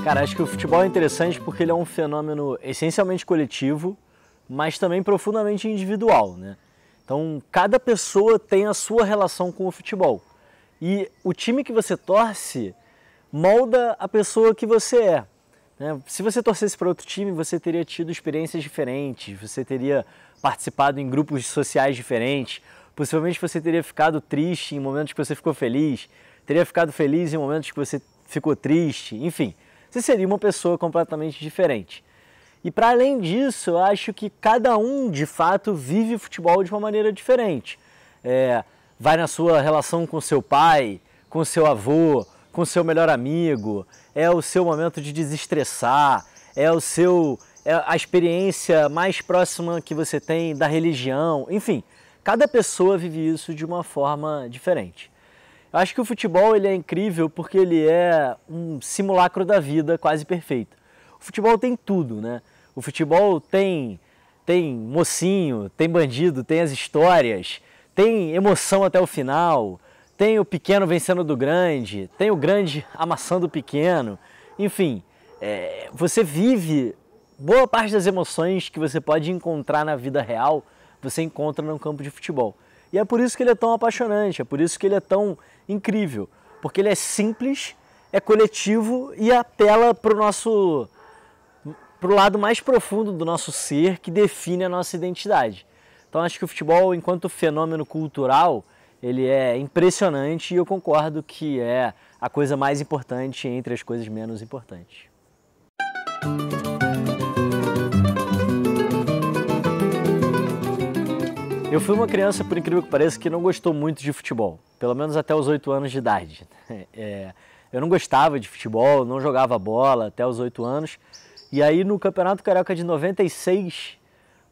Cara, acho que o futebol é interessante porque ele é um fenômeno essencialmente coletivo, mas também profundamente individual, né? Então, cada pessoa tem a sua relação com o futebol. E o time que você torce molda a pessoa que você é, né? Se você torcesse para outro time, você teria tido experiências diferentes, você teria participado em grupos sociais diferentes, possivelmente você teria ficado triste em momentos que você ficou feliz, teria ficado feliz em momentos que você ficou triste, enfim. Você seria uma pessoa completamente diferente. E para além disso, eu acho que cada um, de fato, vive o futebol de uma maneira diferente. Vai na sua relação com seu pai, com seu avô, com seu melhor amigo, é o seu momento de desestressar, é a experiência mais próxima que você tem da religião, enfim. Cada pessoa vive isso de uma forma diferente. Eu acho que o futebol ele é incrível porque ele é um simulacro da vida quase perfeito. O futebol tem tudo, né? O futebol tem mocinho, tem bandido, tem as histórias, tem emoção até o final, tem o pequeno vencendo do grande, tem o grande amassando o pequeno. Enfim, você vive boa parte das emoções que você pode encontrar na vida real, você encontra no campo de futebol. E é por isso que ele é tão apaixonante, é por isso que ele é tão incrível, porque ele é simples, é coletivo e apela para o lado mais profundo do nosso ser, que define a nossa identidade. Então acho que o futebol, enquanto fenômeno cultural, ele é impressionante e eu concordo que é a coisa mais importante entre as coisas menos importantes. Eu fui uma criança, por incrível que pareça, que não gostou muito de futebol, pelo menos até os 8 anos de idade. Eu não gostava de futebol, não jogava bola até os 8 anos. E aí no Campeonato Carioca de 96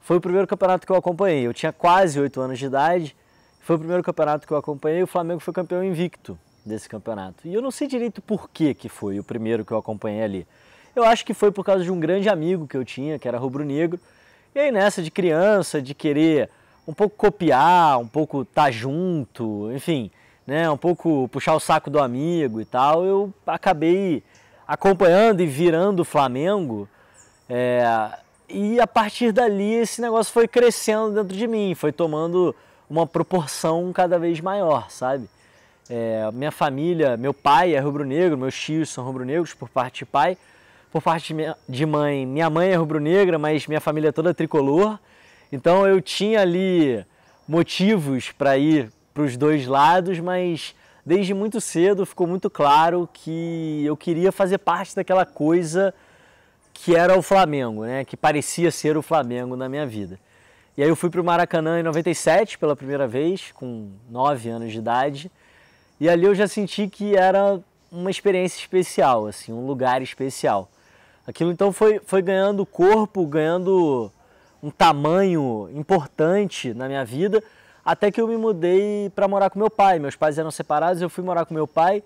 foi o primeiro campeonato que eu acompanhei. Eu tinha quase 8 anos de idade, foi o primeiro campeonato que eu acompanhei e o Flamengo foi campeão invicto desse campeonato. E eu não sei direito por que foi o primeiro que eu acompanhei ali. Eu acho que foi por causa de um grande amigo que eu tinha, que era rubro-negro. E aí nessa de criança, de querer um pouco copiar, um pouco estar junto, enfim, né, um pouco puxar o saco do amigo e tal, eu acabei acompanhando e virando o Flamengo, e a partir dali esse negócio foi crescendo dentro de mim, foi tomando uma proporção cada vez maior, sabe? Minha família, meu pai é rubro-negro, meus tios são rubro-negros por parte de pai, por parte de mãe, minha mãe é rubro-negra, mas minha família é toda tricolor. Então eu tinha ali motivos para ir para os dois lados, mas desde muito cedo ficou muito claro que eu queria fazer parte daquela coisa que era o Flamengo, né? Que parecia ser o Flamengo na minha vida. E aí eu fui para o Maracanã em 97 pela primeira vez, com 9 anos de idade, e ali eu já senti que era uma experiência especial, assim, um lugar especial. Aquilo então foi ganhando corpo, ganhando um tamanho importante na minha vida, até que eu me mudei para morar com meu pai. Meus pais eram separados, eu fui morar com meu pai,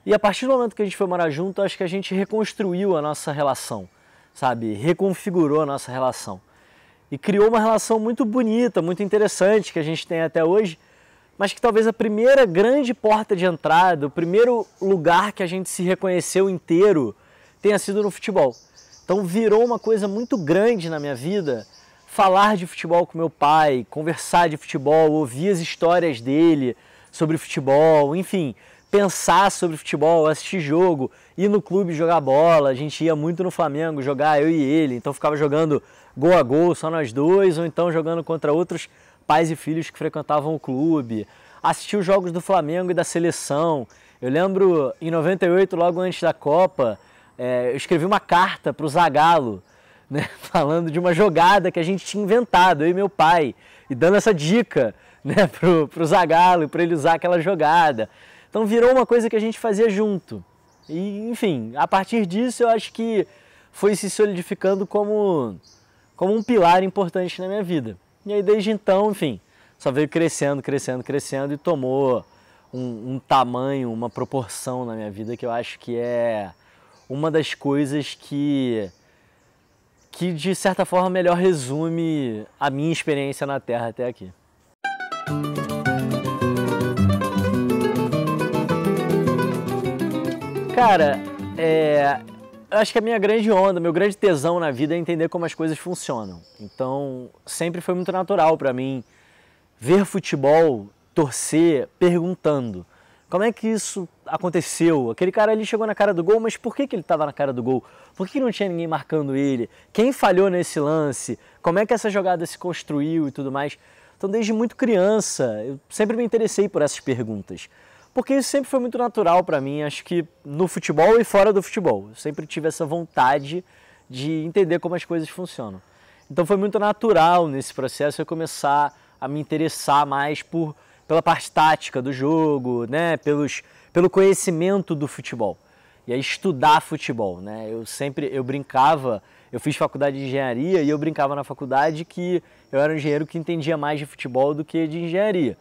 e a partir do momento que a gente foi morar junto, acho que a gente reconstruiu a nossa relação, sabe? Reconfigurou a nossa relação. E criou uma relação muito bonita, muito interessante, que a gente tem até hoje, mas que talvez a primeira grande porta de entrada, o primeiro lugar que a gente se reconheceu inteiro, tenha sido no futebol. Então virou uma coisa muito grande na minha vida, falar de futebol com meu pai, conversar de futebol, ouvir as histórias dele sobre futebol, enfim, pensar sobre futebol, assistir jogo, ir no clube jogar bola. A gente ia muito no Flamengo jogar, eu e ele, então ficava jogando gol a gol, só nós dois, ou então jogando contra outros pais e filhos que frequentavam o clube. Assistir os jogos do Flamengo e da seleção. Eu lembro, em 98, logo antes da Copa, eu escrevi uma carta para o Zagallo, né, falando de uma jogada que a gente tinha inventado, eu e meu pai, e dando essa dica, né, pro Zagallo, para ele usar aquela jogada. Então virou uma coisa que a gente fazia junto. E, enfim, a partir disso eu acho que foi se solidificando como um pilar importante na minha vida. E aí desde então, enfim, só veio crescendo, crescendo, crescendo e tomou um tamanho, uma proporção na minha vida que eu acho que é uma das coisas que de certa forma melhor resume a minha experiência na Terra até aqui. Cara, eu acho que a minha grande onda, meu grande tesão na vida é entender como as coisas funcionam. Então, sempre foi muito natural para mim ver futebol, torcer, perguntando como é que isso aconteceu? Aquele cara ali chegou na cara do gol, mas por que ele estava na cara do gol? Por que não tinha ninguém marcando ele? Quem falhou nesse lance? Como é que essa jogada se construiu e tudo mais? Então, desde muito criança, eu sempre me interessei por essas perguntas. Porque isso sempre foi muito natural para mim, acho que no futebol e fora do futebol. Eu sempre tive essa vontade de entender como as coisas funcionam. Então foi muito natural nesse processo eu começar a me interessar mais pela parte tática do jogo, né? Pelo conhecimento do futebol. E aí estudar futebol, né? Eu brincava, eu fiz faculdade de engenharia e eu brincava na faculdade que eu era um engenheiro que entendia mais de futebol do que de engenharia.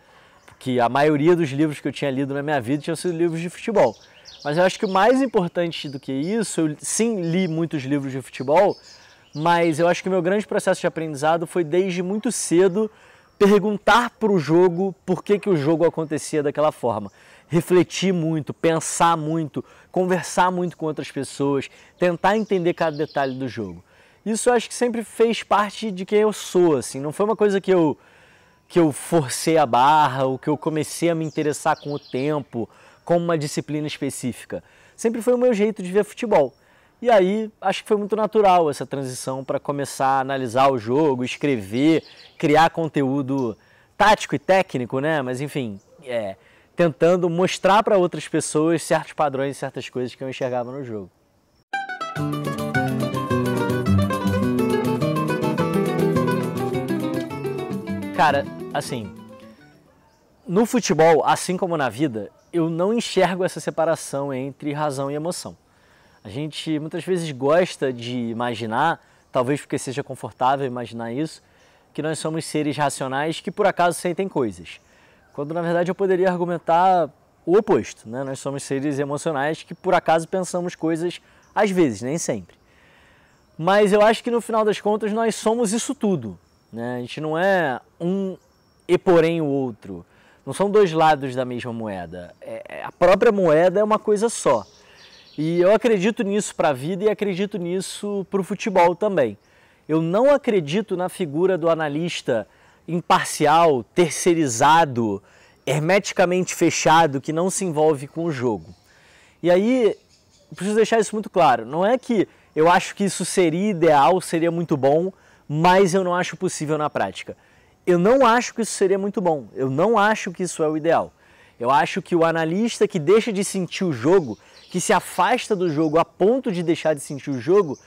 Que a maioria dos livros que eu tinha lido na minha vida tinham sido livros de futebol. Mas eu acho que o mais importante do que isso, eu sim li muitos livros de futebol, mas eu acho que o meu grande processo de aprendizado foi desde muito cedo perguntar para o jogo por que o jogo acontecia daquela forma. Refletir muito, pensar muito, conversar muito com outras pessoas, tentar entender cada detalhe do jogo. Isso eu acho que sempre fez parte de quem eu sou, assim, não foi uma coisa que eu forcei a barra, ou que eu comecei a me interessar com o tempo, como uma disciplina específica. Sempre foi o meu jeito de ver futebol. E aí, acho que foi muito natural essa transição para começar a analisar o jogo, escrever, criar conteúdo tático e técnico, né? Mas enfim, tentando mostrar para outras pessoas certos padrões e certas coisas que eu enxergava no jogo. Cara, assim, no futebol, assim como na vida, eu não enxergo essa separação entre razão e emoção. A gente muitas vezes gosta de imaginar, talvez porque seja confortável imaginar isso, que nós somos seres racionais que por acaso sentem coisas. Quando na verdade eu poderia argumentar o oposto, né? Nós somos seres emocionais que por acaso pensamos coisas às vezes, nem sempre. Mas eu acho que no final das contas nós somos isso tudo. Né? A gente não é um e porém o outro. Não são dois lados da mesma moeda. A própria moeda é uma coisa só. E eu acredito nisso para a vida e acredito nisso para o futebol também. Eu não acredito na figura do analista imparcial, terceirizado, hermeticamente fechado, que não se envolve com o jogo. E aí, preciso deixar isso muito claro. Não é que eu acho que isso seria ideal, seria muito bom, mas eu não acho possível na prática. Eu não acho que isso seria muito bom, eu não acho que isso é o ideal. Eu acho que o analista que deixa de sentir o jogo, que se afasta do jogo a ponto de deixar de sentir o jogo,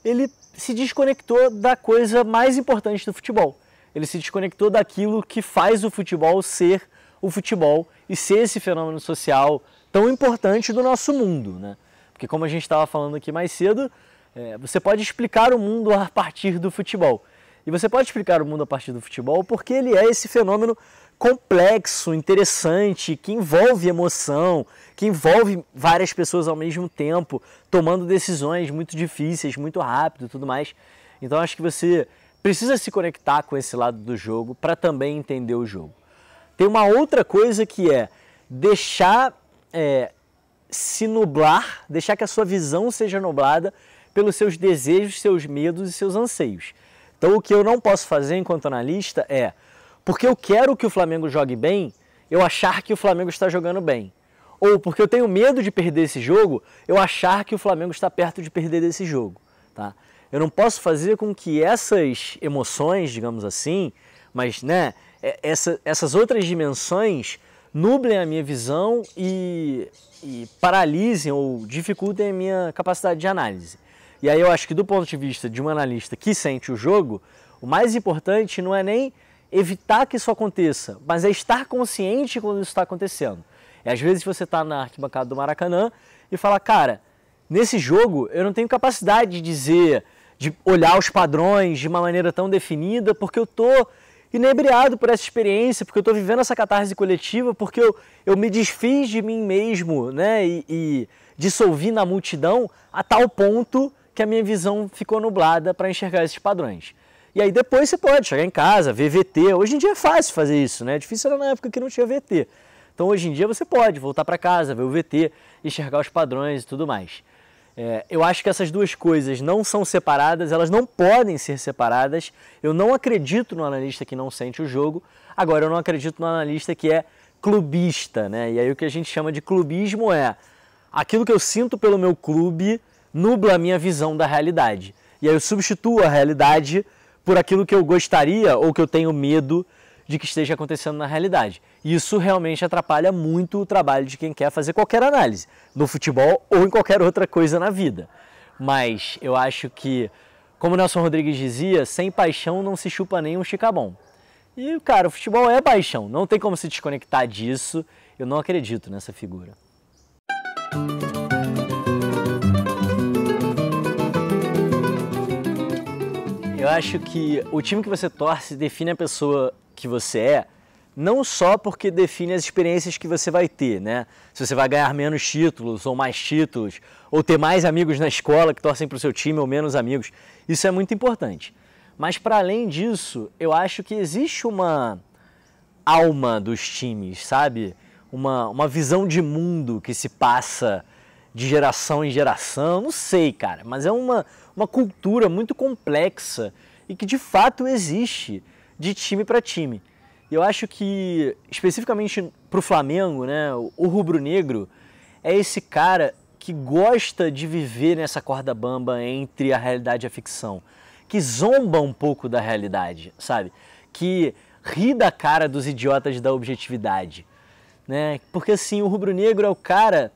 ele se desconectou da coisa mais importante do futebol. Ele se desconectou daquilo que faz o futebol ser o futebol e ser esse fenômeno social tão importante do nosso mundo, né? Porque como a gente estava falando aqui mais cedo, você pode explicar o mundo a partir do futebol. E você pode explicar o mundo a partir do futebol porque ele é esse fenômeno complexo, interessante, que envolve emoção, que envolve várias pessoas ao mesmo tempo, tomando decisões muito difíceis, muito rápido e tudo mais. Então acho que você precisa se conectar com esse lado do jogo para também entender o jogo. Tem uma outra coisa que é deixar se nublar, deixar que a sua visão seja nublada pelos seus desejos, seus medos e seus anseios. Então o que eu não posso fazer enquanto analista é, porque eu quero que o Flamengo jogue bem, eu achar que o Flamengo está jogando bem. Ou porque eu tenho medo de perder esse jogo, eu achar que o Flamengo está perto de perder desse jogo. Tá? Eu não posso fazer com que essas emoções, digamos assim, mas né, essas outras dimensões nublem a minha visão e paralisem ou dificultem a minha capacidade de análise. E aí eu acho que do ponto de vista de um analista que sente o jogo, o mais importante não é nem evitar que isso aconteça, mas é estar consciente quando isso está acontecendo. E às vezes você está na arquibancada do Maracanã e fala, cara, nesse jogo eu não tenho capacidade de dizer, de olhar os padrões de uma maneira tão definida, porque eu estou inebriado por essa experiência, porque eu estou vivendo essa catarse coletiva, porque eu me desfiz de mim mesmo, né, e dissolvi na multidão a tal ponto que a minha visão ficou nublada para enxergar esses padrões. E aí depois você pode chegar em casa, ver VT. Hoje em dia é fácil fazer isso, né? Difícil era na época que não tinha VT. Então hoje em dia você pode voltar para casa, ver o VT, enxergar os padrões e tudo mais. Eu acho que essas duas coisas não são separadas, elas não podem ser separadas. Eu não acredito no analista que não sente o jogo, agora eu não acredito no analista que é clubista, né? E aí o que a gente chama de clubismo é aquilo que eu sinto pelo meu clube nubla a minha visão da realidade. E aí eu substituo a realidade por aquilo que eu gostaria ou que eu tenho medo de que esteja acontecendo na realidade. E isso realmente atrapalha muito o trabalho de quem quer fazer qualquer análise, no futebol ou em qualquer outra coisa na vida. Mas eu acho que, como o Nelson Rodrigues dizia, sem paixão não se chupa nem um chicabom. E, cara, o futebol é paixão, não tem como se desconectar disso. Eu não acredito nessa figura. Eu acho que o time que você torce define a pessoa que você é, não só porque define as experiências que você vai ter, né? Se você vai ganhar menos títulos ou mais títulos, ou ter mais amigos na escola que torcem para o seu time ou menos amigos, isso é muito importante. Mas para além disso, eu acho que existe uma alma dos times, sabe? Uma visão de mundo que se passa de geração em geração, não sei, cara, mas é uma cultura muito complexa e que de fato existe de time para time. E eu acho que, especificamente para o Flamengo, né, o rubro-negro é esse cara que gosta de viver nessa corda bamba entre a realidade e a ficção, que zomba um pouco da realidade, sabe? Que ri da cara dos idiotas da objetividade, né? Porque assim, o rubro-negro é o cara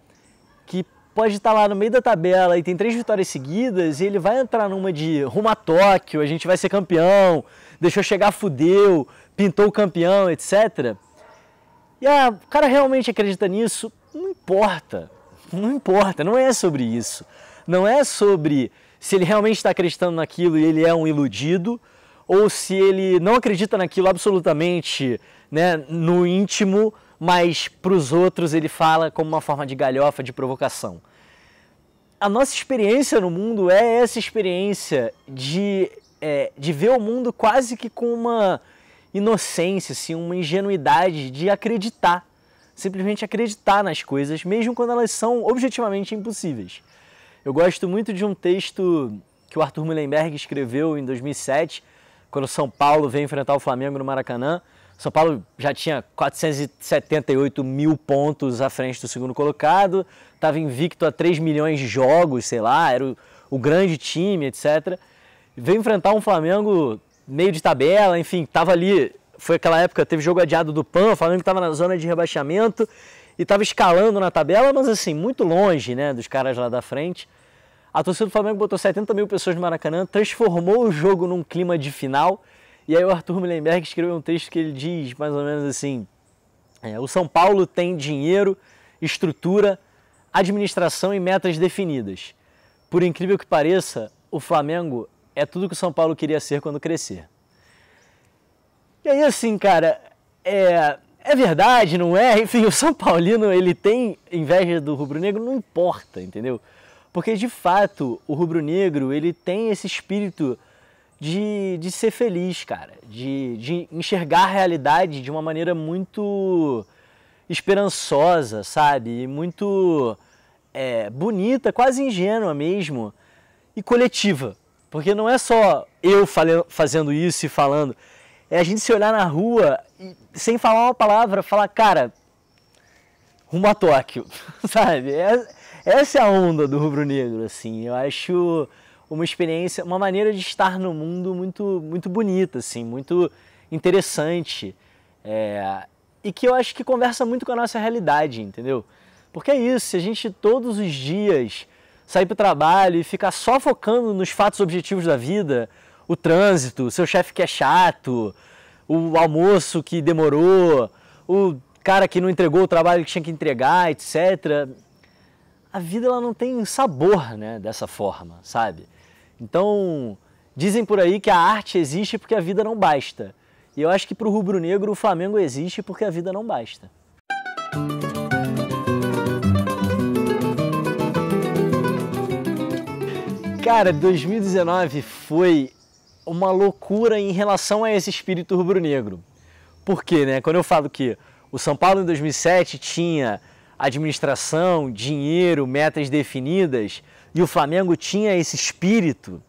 que pode estar lá no meio da tabela e tem 3 vitórias seguidas e ele vai entrar numa de rumo a Tóquio, a gente vai ser campeão, deixou chegar, fudeu, pintou o campeão, etc. E o cara realmente acredita nisso? Não importa, não importa, não é sobre isso. Não é sobre se ele realmente está acreditando naquilo e ele é um iludido, ou se ele não acredita naquilo absolutamente, né, no íntimo, mas para os outros ele fala como uma forma de galhofa, de provocação. A nossa experiência no mundo é essa experiência de ver o mundo quase que com uma inocência, assim, uma ingenuidade de acreditar, simplesmente acreditar nas coisas, mesmo quando elas são objetivamente impossíveis. Eu gosto muito de um texto que o Arthur Mullenberg escreveu em 2007, quando o São Paulo veio enfrentar o Flamengo no Maracanã. São Paulo já tinha 478 mil pontos à frente do segundo colocado, estava invicto a 3 milhões de jogos, sei lá, era o grande time, etc. Veio enfrentar um Flamengo meio de tabela, enfim, estava ali, foi aquela época, teve jogo adiado do PAN, o Flamengo estava na zona de rebaixamento e estava escalando na tabela, mas assim, muito longe, né, dos caras lá da frente. A torcida do Flamengo botou 70 mil pessoas no Maracanã, transformou o jogo num clima de final. E aí o Arthur Mullenberg escreveu um texto que ele diz mais ou menos assim: o São Paulo tem dinheiro, estrutura, administração e metas definidas. Por incrível que pareça, o Flamengo é tudo que o São Paulo queria ser quando crescer. E aí assim, cara, é verdade, não é? Enfim, o São Paulino, ele tem inveja do rubro-negro, não importa, entendeu? Porque de fato o rubro-negro, ele tem esse espírito de ser feliz, cara, de enxergar a realidade de uma maneira muito esperançosa, sabe? Muito bonita, quase ingênua mesmo, e coletiva. Porque não é só eu fazendo isso e falando, é a gente se olhar na rua e, sem falar uma palavra, falar, cara, rumo a Tóquio, sabe? Essa é a onda do rubro-negro, assim. Eu acho uma experiência, uma maneira de estar no mundo muito, muito bonita, assim, muito interessante, e que eu acho que conversa muito com a nossa realidade, entendeu? Porque é isso, se a gente todos os dias sair para o trabalho e ficar só focando nos fatos objetivos da vida, o trânsito, o seu chefe que é chato, o almoço que demorou, o cara que não entregou o trabalho que tinha que entregar, etc., a vida ela não tem sabor, né, dessa forma, sabe? Então, dizem por aí que a arte existe porque a vida não basta. E eu acho que para o rubro-negro o Flamengo existe porque a vida não basta. Cara, 2019 foi uma loucura em relação a esse espírito rubro-negro. Por quê, né? Quando eu falo que o São Paulo em 2007 tinha administração, dinheiro, metas definidas e o Flamengo tinha esse espírito,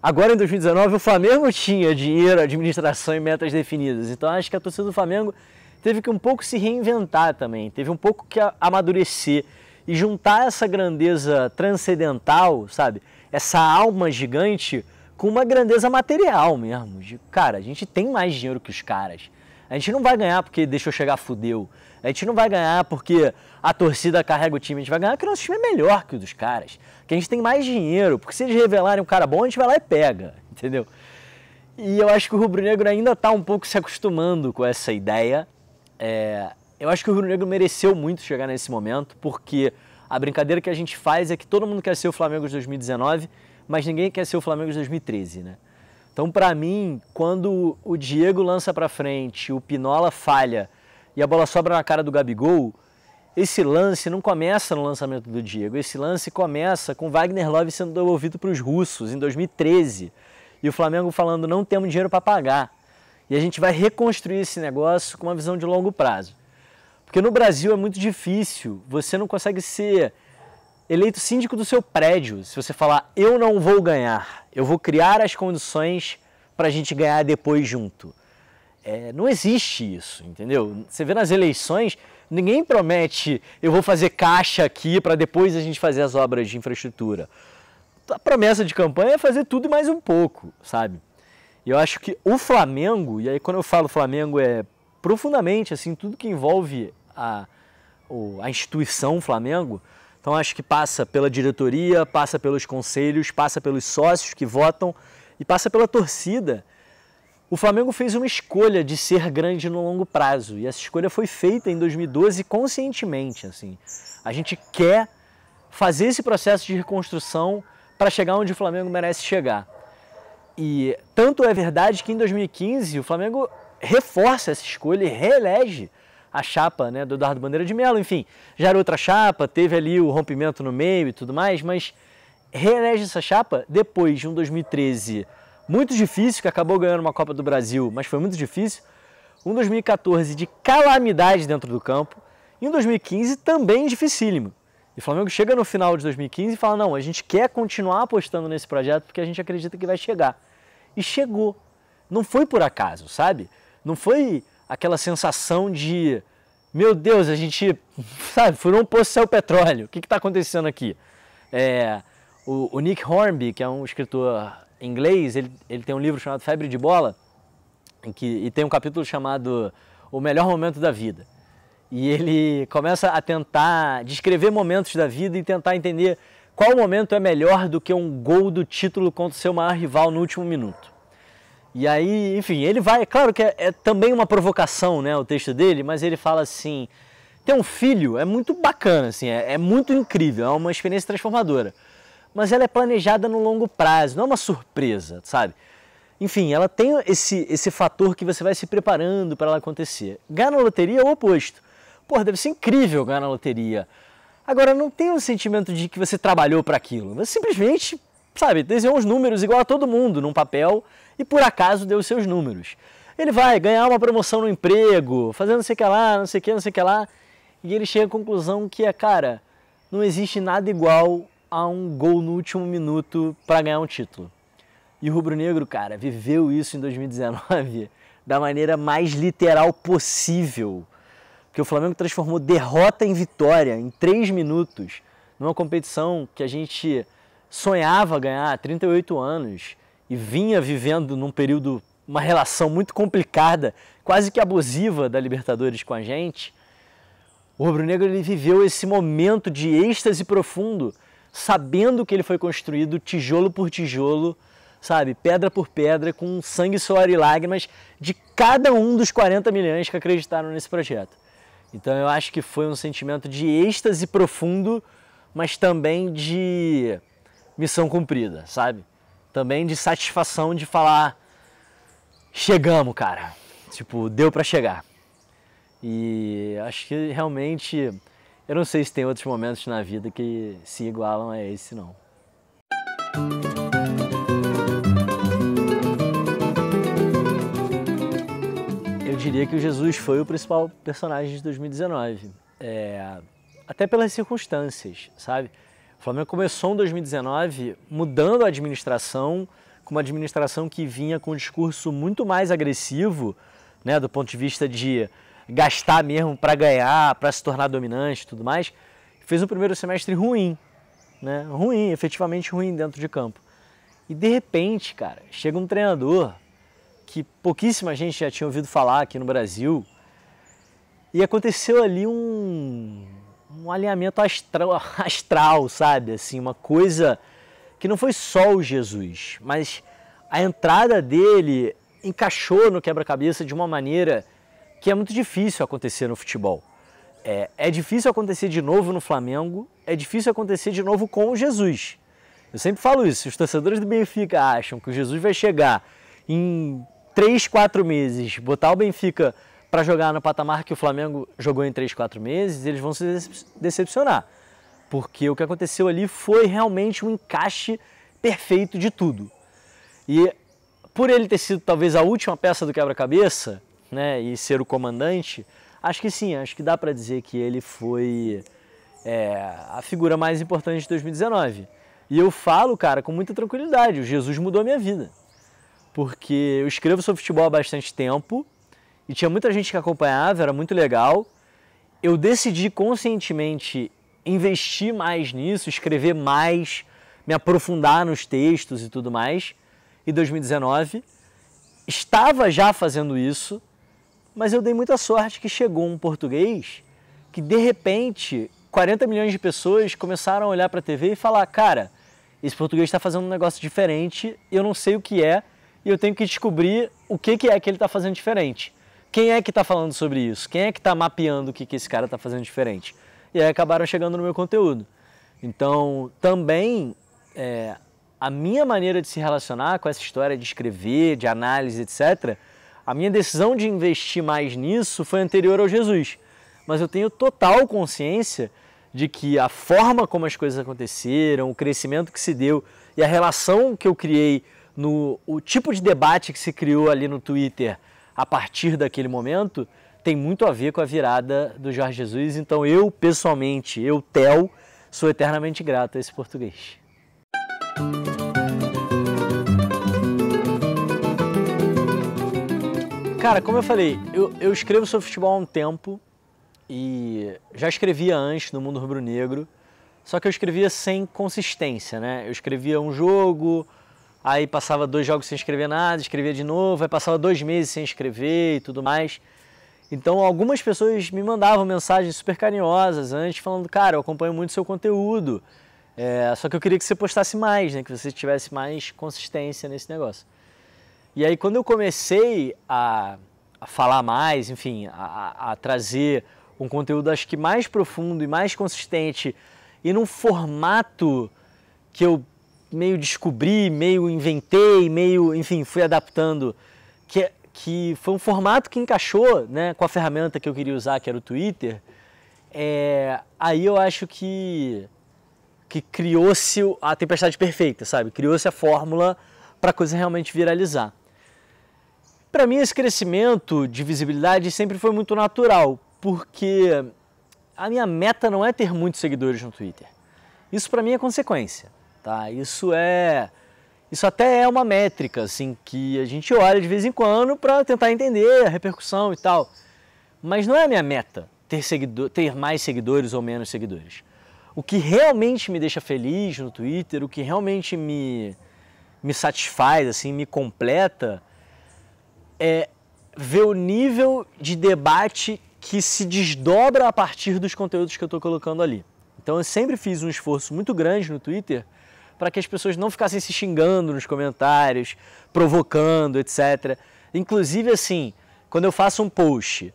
agora em 2019 o Flamengo tinha dinheiro, administração e metas definidas. Então acho que a torcida do Flamengo teve que um pouco se reinventar também, teve um pouco que amadurecer e juntar essa grandeza transcendental, sabe? Essa alma gigante com uma grandeza material mesmo. Cara, a gente tem mais dinheiro que os caras. A gente não vai ganhar porque deixou chegar, fudeu. A gente não vai ganhar porque a torcida carrega o time. A gente vai ganhar porque o nosso time é melhor que o dos caras. Que a gente tem mais dinheiro. Porque se eles revelarem um cara bom, a gente vai lá e pega. Entendeu? E eu acho que o rubro-negro ainda está um pouco se acostumando com essa ideia. Eu acho que o rubro-negro mereceu muito chegar nesse momento, porque a brincadeira que a gente faz é que todo mundo quer ser o Flamengo de 2019, mas ninguém quer ser o Flamengo de 2013, né? Então, para mim, quando o Diego lança para frente, o Pinola falha e a bola sobra na cara do Gabigol, esse lance não começa no lançamento do Diego, esse lance começa com Wagner Love sendo devolvido para os russos em 2013 e o Flamengo falando não temos dinheiro para pagar. E a gente vai reconstruir esse negócio com uma visão de longo prazo. Porque no Brasil é muito difícil, você não consegue ser eleito síndico do seu prédio se você falar eu não vou ganhar, eu vou criar as condições para a gente ganhar depois junto. Não existe isso, entendeu? Você vê nas eleições, ninguém promete eu vou fazer caixa aqui para depois a gente fazer as obras de infraestrutura. A promessa de campanha é fazer tudo e mais um pouco, sabe? E eu acho que o Flamengo, e aí quando eu falo Flamengo é profundamente assim, tudo que envolve a instituição Flamengo, então acho que passa pela diretoria, passa pelos conselhos, passa pelos sócios que votam e passa pela torcida. O Flamengo fez uma escolha de ser grande no longo prazo e essa escolha foi feita em 2012 conscientemente. Assim. A gente quer fazer esse processo de reconstrução para chegar onde o Flamengo merece chegar. E tanto é verdade que em 2015 o Flamengo reforça essa escolha e reelege a chapa, né, do Eduardo Bandeira de Mello. Enfim, já era outra chapa, teve ali o rompimento no meio e tudo mais, mas reelege essa chapa depois de um 2013 muito difícil, que acabou ganhando uma Copa do Brasil, mas foi muito difícil, um 2014 de calamidade dentro do campo e um 2015 também dificílimo. E o Flamengo chega no final de 2015 e fala, não, a gente quer continuar apostando nesse projeto porque a gente acredita que vai chegar. E chegou. Não foi por acaso, sabe? Não foi aquela sensação de, meu Deus, a gente, sabe, furou um poço e saiu petróleo. O que está acontecendo aqui? O Nick Hornby, que é um escritor inglês, ele tem um livro chamado Febre de Bola, e tem um capítulo chamado O Melhor Momento da Vida. E ele começa a tentar descrever momentos da vida e tentar entender qual momento é melhor do que um gol do título contra o seu maior rival no último minuto. E aí, enfim, ele vai, claro que é também uma provocação, né, o texto dele, mas ele fala assim, ter um filho é muito bacana, assim, é muito incrível, é uma experiência transformadora, mas ela é planejada no longo prazo, não é uma surpresa, sabe? Enfim, ela tem esse fator que você vai se preparando para ela acontecer. Ganhar na loteria é o oposto. Pô, deve ser incrível ganhar na loteria. Agora, não tem um sentimento de que você trabalhou para aquilo, você simplesmente, sabe, desenhou os números igual a todo mundo num papel e por acaso deu os seus números. Ele vai ganhar uma promoção no emprego, fazendo não sei o que lá, não sei o que, não sei o que lá, e ele chega à conclusão que cara, não existe nada igual a um gol no último minuto para ganhar um título. E o rubro-negro, cara, viveu isso em 2019 da maneira mais literal possível. Porque o Flamengo transformou derrota em vitória em 3 minutos, numa competição que a gente sonhava ganhar há 38 anos e vinha vivendo num período, uma relação muito complicada, quase que abusiva da Libertadores com a gente. O rubro-negro ele viveu esse momento de êxtase profundo, sabendo que ele foi construído tijolo por tijolo, sabe, pedra por pedra, com sangue, suor e lágrimas de cada um dos 40 milhões que acreditaram nesse projeto. Então eu acho que foi um sentimento de êxtase profundo, mas também de missão cumprida, sabe? Também de satisfação de falar, chegamos, cara, Tipo, deu pra chegar. E acho que realmente, eu não sei se tem outros momentos na vida que se igualam a esse, não. Eu diria que o Jesus foi o principal personagem de 2019. Até pelas circunstâncias, sabe? O Flamengo começou em 2019 mudando a administração, com uma administração que vinha com um discurso muito mais agressivo, né, do ponto de vista de gastar mesmo para ganhar, para se tornar dominante e tudo mais. Fez um primeiro semestre ruim, né? Ruim, efetivamente ruim dentro de campo. E de repente, cara, chega um treinador que pouquíssima gente já tinha ouvido falar aqui no Brasil, e aconteceu ali um alinhamento astral, sabe? Assim, uma coisa que não foi só o Jesus, mas a entrada dele encaixou no quebra-cabeça de uma maneira que é muito difícil acontecer no futebol. É difícil acontecer de novo no Flamengo, é difícil acontecer de novo com o Jesus. Eu sempre falo isso, se os torcedores do Benfica acham que o Jesus vai chegar em 3, 4 meses, botar o Benfica para jogar no patamar que o Flamengo jogou em 3, 4 meses, eles vão se decepcionar. Porque o que aconteceu ali foi realmente um encaixe perfeito de tudo. E por ele ter sido talvez a última peça do quebra-cabeça, né, e ser o comandante, acho que sim, acho que dá para dizer que ele foi a figura mais importante de 2019. E eu falo, cara, com muita tranquilidade, o Jesus mudou a minha vida. Porque eu escrevo sobre futebol há bastante tempo, e tinha muita gente que acompanhava, era muito legal. Eu decidi conscientemente investir mais nisso, escrever mais, me aprofundar nos textos e tudo mais. Em 2019, estava já fazendo isso, mas eu dei muita sorte que chegou um português que, de repente, 40 milhões de pessoas começaram a olhar para a TV e falar: cara, esse português está fazendo um negócio diferente, eu não sei o que é, e eu tenho que descobrir o que é que ele está fazendo diferente. Quem é que está falando sobre isso? Quem é que está mapeando o que esse cara está fazendo diferente? E aí acabaram chegando no meu conteúdo. Então, também, a minha maneira de se relacionar com essa história de escrever, de análise, etc., a minha decisão de investir mais nisso foi anterior ao Jesus. Mas eu tenho total consciência de que a forma como as coisas aconteceram, o crescimento que se deu e a relação que eu criei, o tipo de debate que se criou ali no Twitter a partir daquele momento, tem muito a ver com a virada do Jorge Jesus. Então eu, pessoalmente, Theo, sou eternamente grato a esse português. Cara, como eu falei, eu escrevo sobre futebol há um tempo e já escrevia antes no Mundo Rubro-Negro, só que eu escrevia sem consistência, né? Eu escrevia um jogo, aí passava 2 jogos sem escrever nada, escrevia de novo, aí passava 2 meses sem escrever e tudo mais. Então algumas pessoas me mandavam mensagens super carinhosas antes, falando: cara, eu acompanho muito seu conteúdo, só que eu queria que você postasse mais, né? Que você tivesse mais consistência nesse negócio. E aí quando eu comecei a falar mais, enfim, a trazer um conteúdo acho que mais profundo e mais consistente, e num formato que eu meio descobri, meio inventei, enfim, fui adaptando, que foi um formato que encaixou, né, com a ferramenta que eu queria usar, que era o Twitter, aí eu acho que criou-se a tempestade perfeita, sabe? Criou-se a fórmula para a coisa realmente viralizar. Para mim, esse crescimento de visibilidade sempre foi muito natural, porque a minha meta não é ter muitos seguidores no Twitter. Isso para mim é consequência, tá? Isso até é uma métrica, assim, que a gente olha de vez em quando para tentar entender a repercussão e tal. Mas não é a minha meta ter mais seguidores ou menos seguidores. O que realmente me deixa feliz no Twitter, o que realmente me satisfaz, assim, me completa, é ver o nível de debate que se desdobra a partir dos conteúdos que eu estou colocando ali. Então eu sempre fiz um esforço muito grande no Twitter para que as pessoas não ficassem se xingando nos comentários, provocando, etc. Inclusive, assim, quando eu faço um post,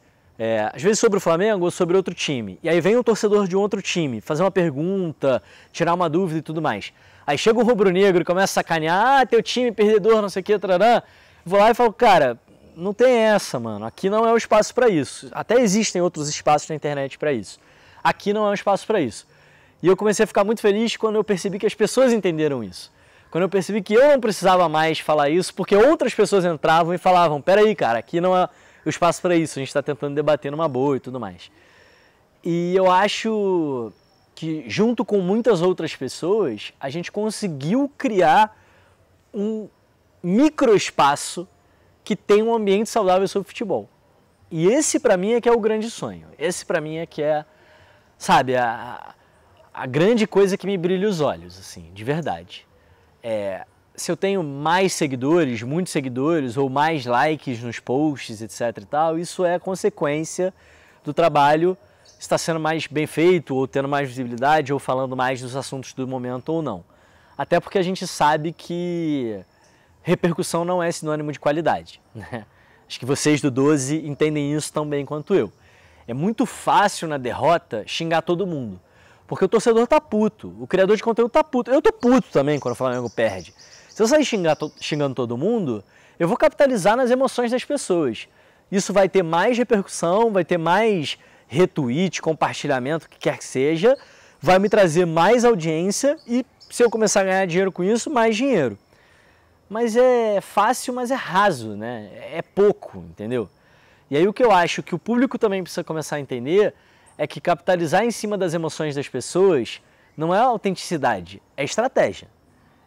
às vezes sobre o Flamengo ou sobre outro time, e aí vem um torcedor de um outro time fazer uma pergunta, tirar uma dúvida e tudo mais. Aí chega o rubro-negro e começa a sacanear: teu time perdedor, não sei o que, tarará. Vou lá e falo: cara, não tem essa, mano. Aqui não é o espaço para isso. Até existem outros espaços na internet para isso. Aqui não é um espaço para isso. E eu comecei a ficar muito feliz quando eu percebi que as pessoas entenderam isso. Quando eu percebi que eu não precisava mais falar isso, porque outras pessoas entravam e falavam, peraí, cara, aqui não é o espaço para isso, a gente está tentando debater numa boa e tudo mais. E eu acho que, junto com muitas outras pessoas, a gente conseguiu criar um microespaço que tem um ambiente saudável sobre futebol. E esse, para mim, é que é o grande sonho. Esse, para mim, é que é, sabe, a grande coisa que me brilha os olhos, assim, de verdade. Se eu tenho mais seguidores, muitos seguidores, ou mais likes nos posts, etc e tal, isso é consequência do trabalho estar sendo mais bem feito, ou tendo mais visibilidade, ou falando mais dos assuntos do momento ou não. Até porque a gente sabe que repercussão não é sinônimo de qualidade, né? Acho que vocês do 12 entendem isso tão bem quanto eu. É muito fácil na derrota xingar todo mundo. Porque o torcedor tá puto, o criador de conteúdo tá puto. Eu tô puto também quando o Flamengo perde. Se eu sair xingando todo mundo, eu vou capitalizar nas emoções das pessoas. Isso vai ter mais repercussão, vai ter mais retweet, compartilhamento, o que quer que seja, vai me trazer mais audiência e se eu começar a ganhar dinheiro com isso, mais dinheiro. Mas é fácil, mas é raso, né? É pouco, entendeu? E aí o que eu acho que o público também precisa começar a entender é que capitalizar em cima das emoções das pessoas não é autenticidade, é estratégia.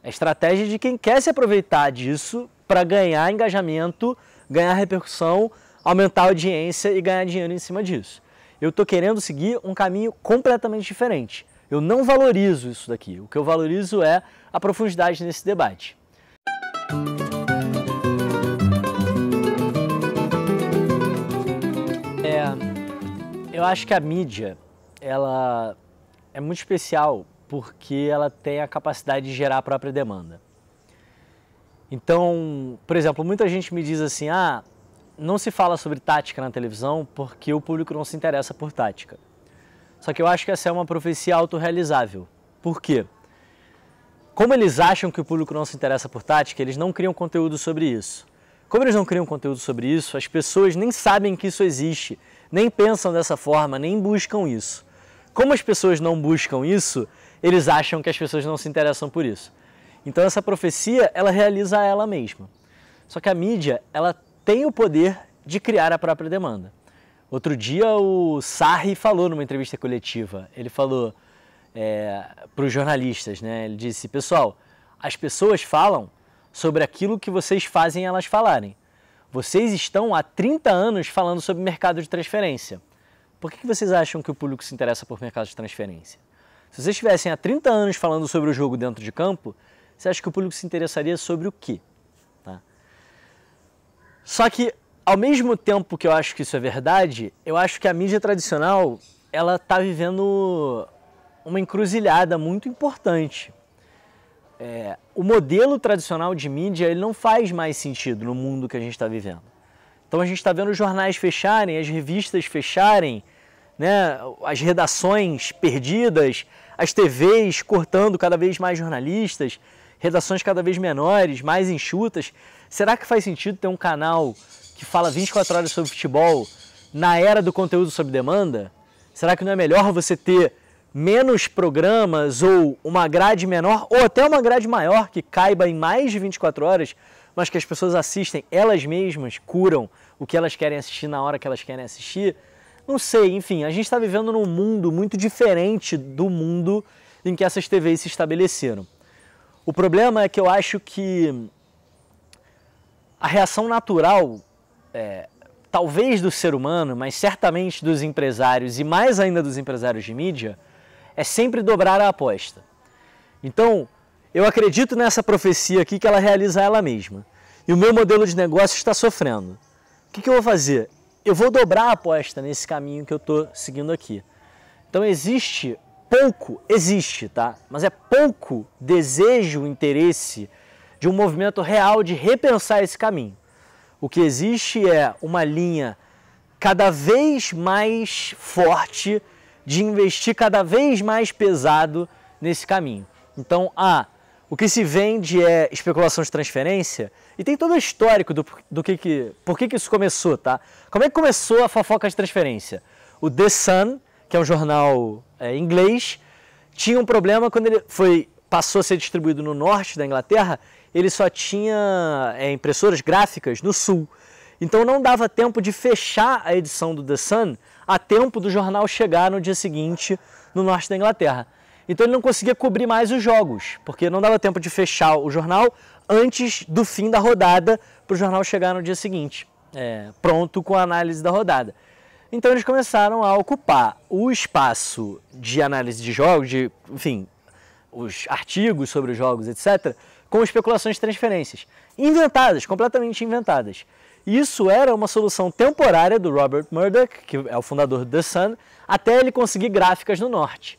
É estratégia de quem quer se aproveitar disso para ganhar engajamento, ganhar repercussão, aumentar a audiência e ganhar dinheiro em cima disso. Eu estou querendo seguir um caminho completamente diferente. Eu não valorizo isso daqui. O que eu valorizo é a profundidade nesse debate. Eu acho que a mídia, ela é muito especial porque ela tem a capacidade de gerar a própria demanda. Então, por exemplo, muita gente me diz assim, não se fala sobre tática na televisão porque o público não se interessa por tática. Só que eu acho que essa é uma profecia autorrealizável. Por quê? Como eles acham que o público não se interessa por tática, eles não criam conteúdo sobre isso. Como eles não criam conteúdo sobre isso, as pessoas nem sabem que isso existe, nem pensam dessa forma, nem buscam isso. Como as pessoas não buscam isso, eles acham que as pessoas não se interessam por isso. Então essa profecia, ela realiza ela mesma. Só que a mídia, ela tem o poder de criar a própria demanda. Outro dia o Sarri falou numa entrevista coletiva, ele falou para os jornalistas, né? Ele disse, pessoal, as pessoas falam sobre aquilo que vocês fazem elas falarem. Vocês estão há 30 anos falando sobre mercado de transferência. Por que vocês acham que o público se interessa por mercado de transferência? Se vocês estivessem há 30 anos falando sobre o jogo dentro de campo, você acha que o público se interessaria sobre o quê? Tá? Só que, ao mesmo tempo que eu acho que isso é verdade, eu acho que a mídia tradicional ela está vivendo uma encruzilhada muito importante. O modelo tradicional de mídia ele não faz mais sentido no mundo que a gente está vivendo. Então a gente está vendo os jornais fecharem, as revistas fecharem, né, as redações perdidas, as TVs cortando cada vez mais jornalistas, redações cada vez menores, mais enxutas. Será que faz sentido ter um canal que fala 24 horas sobre futebol na era do conteúdo sob demanda? Será que não é melhor você ter menos programas ou uma grade menor ou até uma grade maior que caiba em mais de 24 horas, mas que as pessoas assistem elas mesmas, curam o que elas querem assistir na hora que elas querem assistir? Não sei, enfim, a gente está vivendo num mundo muito diferente do mundo em que essas TVs se estabeleceram. O problema é que eu acho que a reação natural, talvez do ser humano, mas certamente dos empresários e mais ainda dos empresários de mídia, é sempre dobrar a aposta. Então, eu acredito nessa profecia aqui que ela realiza ela mesma. E o meu modelo de negócio está sofrendo. O que eu vou fazer? Eu vou dobrar a aposta nesse caminho que eu estou seguindo aqui. Então existe, tá? Mas é pouco desejo, interesse de um movimento real de repensar esse caminho. O que existe é uma linha cada vez mais forte de investir cada vez mais pesado nesse caminho. Então, o que se vende é especulação de transferência e tem todo o histórico por que isso começou, tá? Como é que começou a fofoca de transferência? O The Sun, que é um jornal inglês, tinha um problema quando ele passou a ser distribuído no norte da Inglaterra, ele só tinha impressoras gráficas no sul. Então não dava tempo de fechar a edição do The Sun a tempo do jornal chegar no dia seguinte no norte da Inglaterra. Então ele não conseguia cobrir mais os jogos, porque não dava tempo de fechar o jornal antes do fim da rodada para o jornal chegar no dia seguinte, pronto com a análise da rodada. Então eles começaram a ocupar o espaço de análise de jogos, enfim, os artigos sobre os jogos, etc., com especulações de transferências, inventadas, completamente inventadas. Isso era uma solução temporária do Robert Murdoch, que é o fundador do The Sun, até ele conseguir gráficas no norte.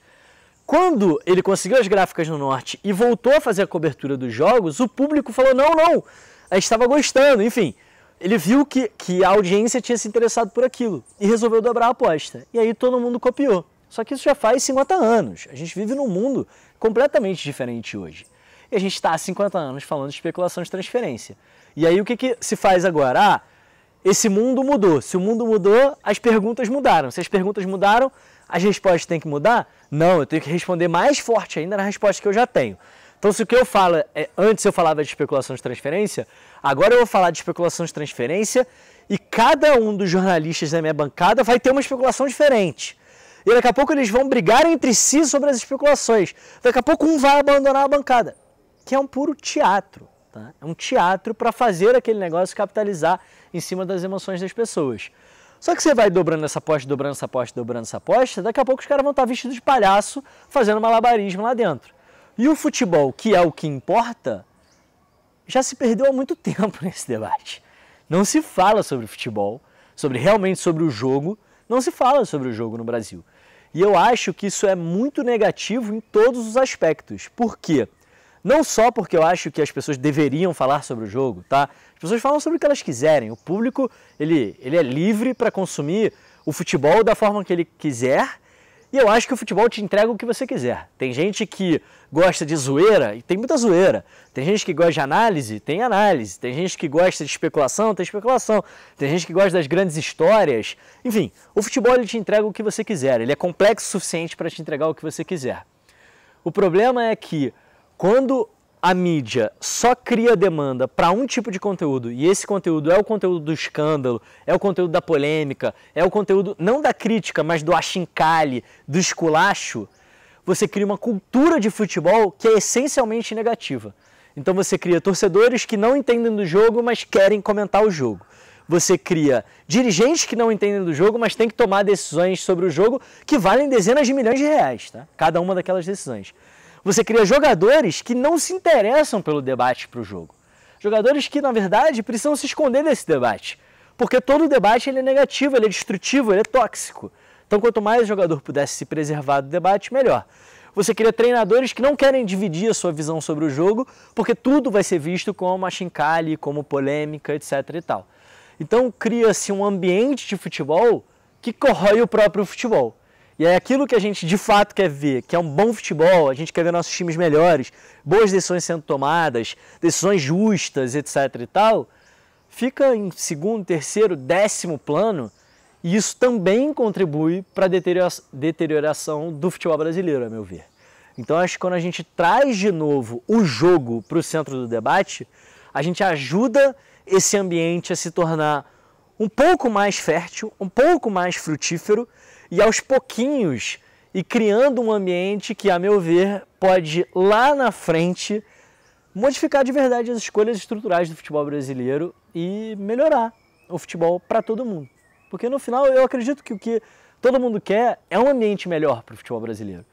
Quando ele conseguiu as gráficas no norte e voltou a fazer a cobertura dos jogos, o público falou, não, a gente estava gostando, enfim. Ele viu que a audiência tinha se interessado por aquilo e resolveu dobrar a aposta. E aí todo mundo copiou. Só que isso já faz 50 anos. A gente vive num mundo completamente diferente hoje. E a gente está há 50 anos falando de especulação de transferência. E aí o que se faz agora? Esse mundo mudou. Se o mundo mudou, as perguntas mudaram. Se as perguntas mudaram, as respostas têm que mudar? Não, eu tenho que responder mais forte ainda na resposta que eu já tenho. Então, se o que eu falo antes eu falava de especulação de transferência, agora eu vou falar de especulação de transferência e cada um dos jornalistas da minha bancada vai ter uma especulação diferente. E daqui a pouco eles vão brigar entre si sobre as especulações. Daqui a pouco um vai abandonar a bancada, que é um puro teatro. Tá? É um teatro para fazer aquele negócio capitalizar em cima das emoções das pessoas. Só que você vai dobrando essa aposta, dobrando essa aposta, dobrando essa aposta, daqui a pouco os caras vão estar vestidos de palhaço fazendo malabarismo lá dentro. E o futebol, que é o que importa, já se perdeu há muito tempo nesse debate. Não se fala sobre futebol, realmente sobre o jogo, não se fala sobre o jogo no Brasil. E eu acho que isso é muito negativo em todos os aspectos. Por quê? Não só porque eu acho que as pessoas deveriam falar sobre o jogo, tá? As pessoas falam sobre o que elas quiserem. O público, ele é livre para consumir o futebol da forma que ele quiser. E eu acho que o futebol te entrega o que você quiser. Tem gente que gosta de zoeira, e tem muita zoeira. Tem gente que gosta de análise, tem análise. Tem gente que gosta de especulação, tem especulação. Tem gente que gosta das grandes histórias. Enfim, o futebol ele te entrega o que você quiser. Ele é complexo o suficiente para te entregar o que você quiser. O problema é que quando a mídia só cria demanda para um tipo de conteúdo, e esse conteúdo é o conteúdo do escândalo, é o conteúdo da polêmica, é o conteúdo não da crítica, mas do achincalhe, do esculacho, você cria uma cultura de futebol que é essencialmente negativa. Então você cria torcedores que não entendem do jogo, mas querem comentar o jogo. Você cria dirigentes que não entendem do jogo, mas têm que tomar decisões sobre o jogo que valem dezenas de milhões de reais, tá? Cada uma daquelas decisões. Você cria jogadores que não se interessam pelo debate para o jogo. Jogadores que, na verdade, precisam se esconder desse debate. Porque todo debate ele é negativo, ele é destrutivo, ele é tóxico. Então, quanto mais o jogador pudesse se preservar do debate, melhor. Você cria treinadores que não querem dividir a sua visão sobre o jogo, porque tudo vai ser visto como achincalhe, como polêmica, etc. e tal. Então, cria-se um ambiente de futebol que corrói o próprio futebol. E é aquilo que a gente de fato quer ver, que é um bom futebol, a gente quer ver nossos times melhores, boas decisões sendo tomadas, decisões justas, etc. e tal, fica em segundo, terceiro, 10º plano, e isso também contribui para a deterioração do futebol brasileiro, a meu ver. Então acho que quando a gente traz de novo o jogo para o centro do debate, a gente ajuda esse ambiente a se tornar um pouco mais fértil, um pouco mais frutífero, e aos pouquinhos ir criando um ambiente que, a meu ver, pode lá na frente modificar de verdade as escolhas estruturais do futebol brasileiro e melhorar o futebol para todo mundo. Porque no final eu acredito que o que todo mundo quer é um ambiente melhor para o futebol brasileiro.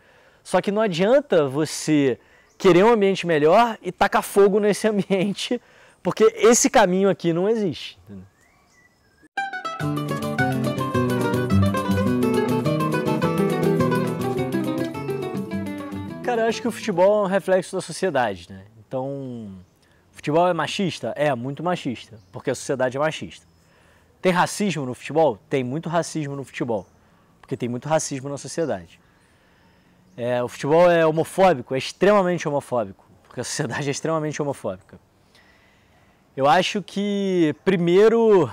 Só que não adianta você querer um ambiente melhor e tacar fogo nesse ambiente, porque esse caminho aqui não existe. Entendeu? Cara, eu acho que o futebol é um reflexo da sociedade, né? Então, o futebol é machista? É, muito machista, porque a sociedade é machista. Tem racismo no futebol? Tem muito racismo no futebol, porque tem muito racismo na sociedade. O futebol é homofóbico? É extremamente homofóbico, porque a sociedade é extremamente homofóbica. Eu acho que, primeiro,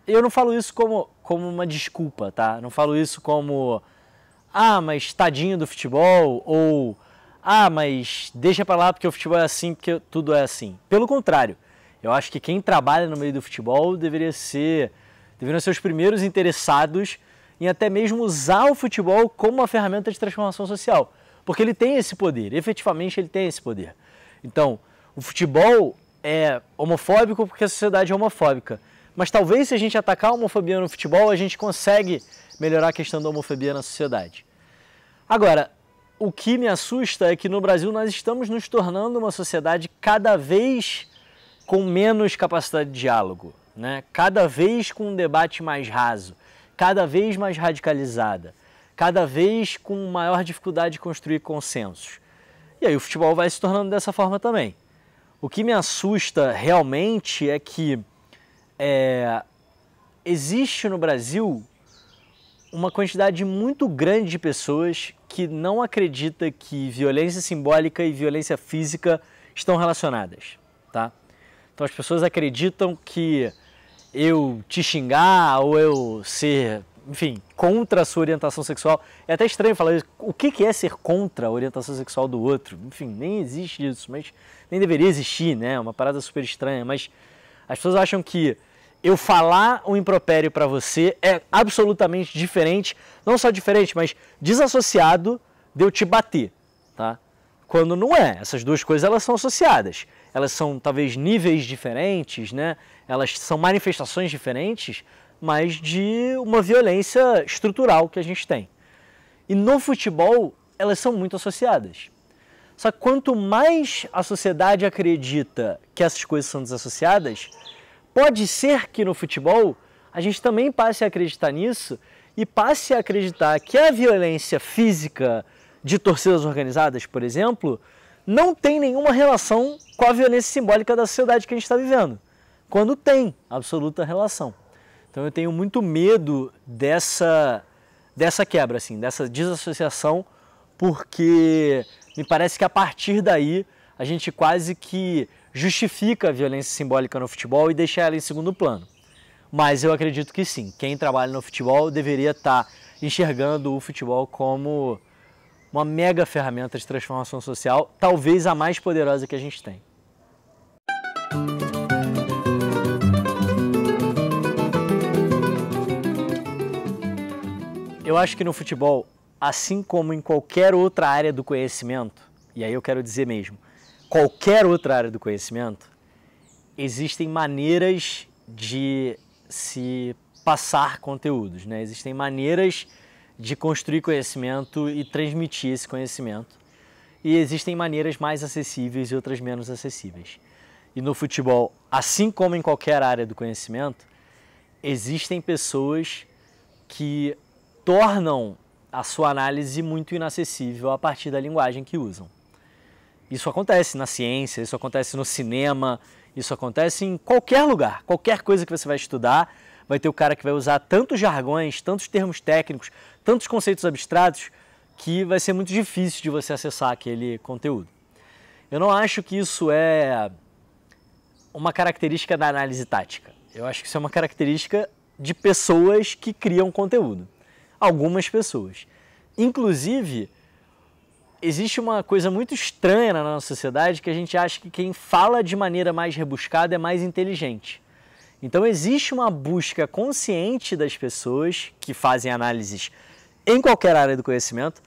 eu não falo isso como uma desculpa, tá? Não falo isso como, mas tadinho do futebol, ou, mas deixa pra lá porque o futebol é assim, porque tudo é assim. Pelo contrário, eu acho que quem trabalha no meio do futebol deveriam ser os primeiros interessados em até mesmo usar o futebol como uma ferramenta de transformação social, porque ele tem esse poder, efetivamente ele tem esse poder. Então, o futebol é homofóbico porque a sociedade é homofóbica. Mas talvez se a gente atacar a homofobia no futebol, a gente consegue melhorar a questão da homofobia na sociedade. Agora, o que me assusta é que no Brasil nós estamos nos tornando uma sociedade cada vez com menos capacidade de diálogo, né? Cada vez com um debate mais raso, cada vez mais radicalizada, cada vez com maior dificuldade de construir consensos. E aí o futebol vai se tornando dessa forma também. O que me assusta realmente é que existe no Brasil uma quantidade muito grande de pessoas que não acredita que violência simbólica e violência física estão relacionadas, tá? Então as pessoas acreditam que eu te xingar ou eu ser, enfim, contra a sua orientação sexual, é até estranho falar isso. O que é ser contra a orientação sexual do outro? Enfim, nem existe isso, mas nem deveria existir, né? É uma parada super estranha, mas as pessoas acham que eu falar um impropério para você é absolutamente diferente, não só diferente, mas desassociado de eu te bater, tá? Quando não é. Essas duas coisas, elas são associadas. Elas são, talvez, níveis diferentes, né? Elas são manifestações diferentes, mas de uma violência estrutural que a gente tem. E no futebol, elas são muito associadas. Só que quanto mais a sociedade acredita que essas coisas são desassociadas, pode ser que no futebol a gente também passe a acreditar nisso e passe a acreditar que a violência física de torcidas organizadas, por exemplo, não tem nenhuma relação com a violência simbólica da sociedade que a gente está vivendo, quando tem absoluta relação. Então eu tenho muito medo dessa quebra, assim, dessa desassociação, porque me parece que a partir daí a gente quase que justifica a violência simbólica no futebol e deixa ela em segundo plano. Mas eu acredito que sim, quem trabalha no futebol deveria estar enxergando o futebol como uma mega ferramenta de transformação social, talvez a mais poderosa que a gente tem. Eu acho que no futebol, assim como em qualquer outra área do conhecimento, e aí eu quero dizer mesmo, qualquer outra área do conhecimento, existem maneiras de se passar conteúdos, né? Existem maneiras de construir conhecimento e transmitir esse conhecimento. E existem maneiras mais acessíveis e outras menos acessíveis. E no futebol, assim como em qualquer área do conhecimento, existem pessoas que tornam a sua análise muito inacessível a partir da linguagem que usam. Isso acontece na ciência, isso acontece no cinema, isso acontece em qualquer lugar. Qualquer coisa que você vai estudar, vai ter o cara que vai usar tantos jargões, tantos termos técnicos, tantos conceitos abstratos, que vai ser muito difícil de você acessar aquele conteúdo. Eu não acho que isso é uma característica da análise tática. Eu acho que isso é uma característica de pessoas que criam conteúdo. Algumas pessoas. Inclusive, existe uma coisa muito estranha na nossa sociedade que a gente acha que quem fala de maneira mais rebuscada é mais inteligente. Então existe uma busca consciente das pessoas que fazem análises em qualquer área do conhecimento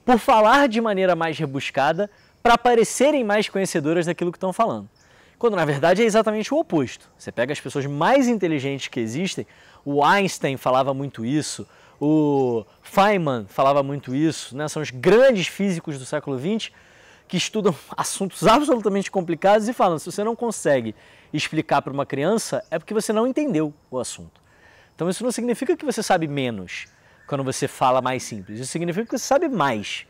por falar de maneira mais rebuscada para parecerem mais conhecedoras daquilo que estão falando. Quando na verdade é exatamente o oposto. Você pega as pessoas mais inteligentes que existem, o Einstein falava muito isso, o Feynman falava muito isso, né? São os grandes físicos do século XX que estudam assuntos absolutamente complicados e falam, se você não consegue explicar para uma criança, é porque você não entendeu o assunto. Então isso não significa que você sabe menos quando você fala mais simples, isso significa que você sabe mais.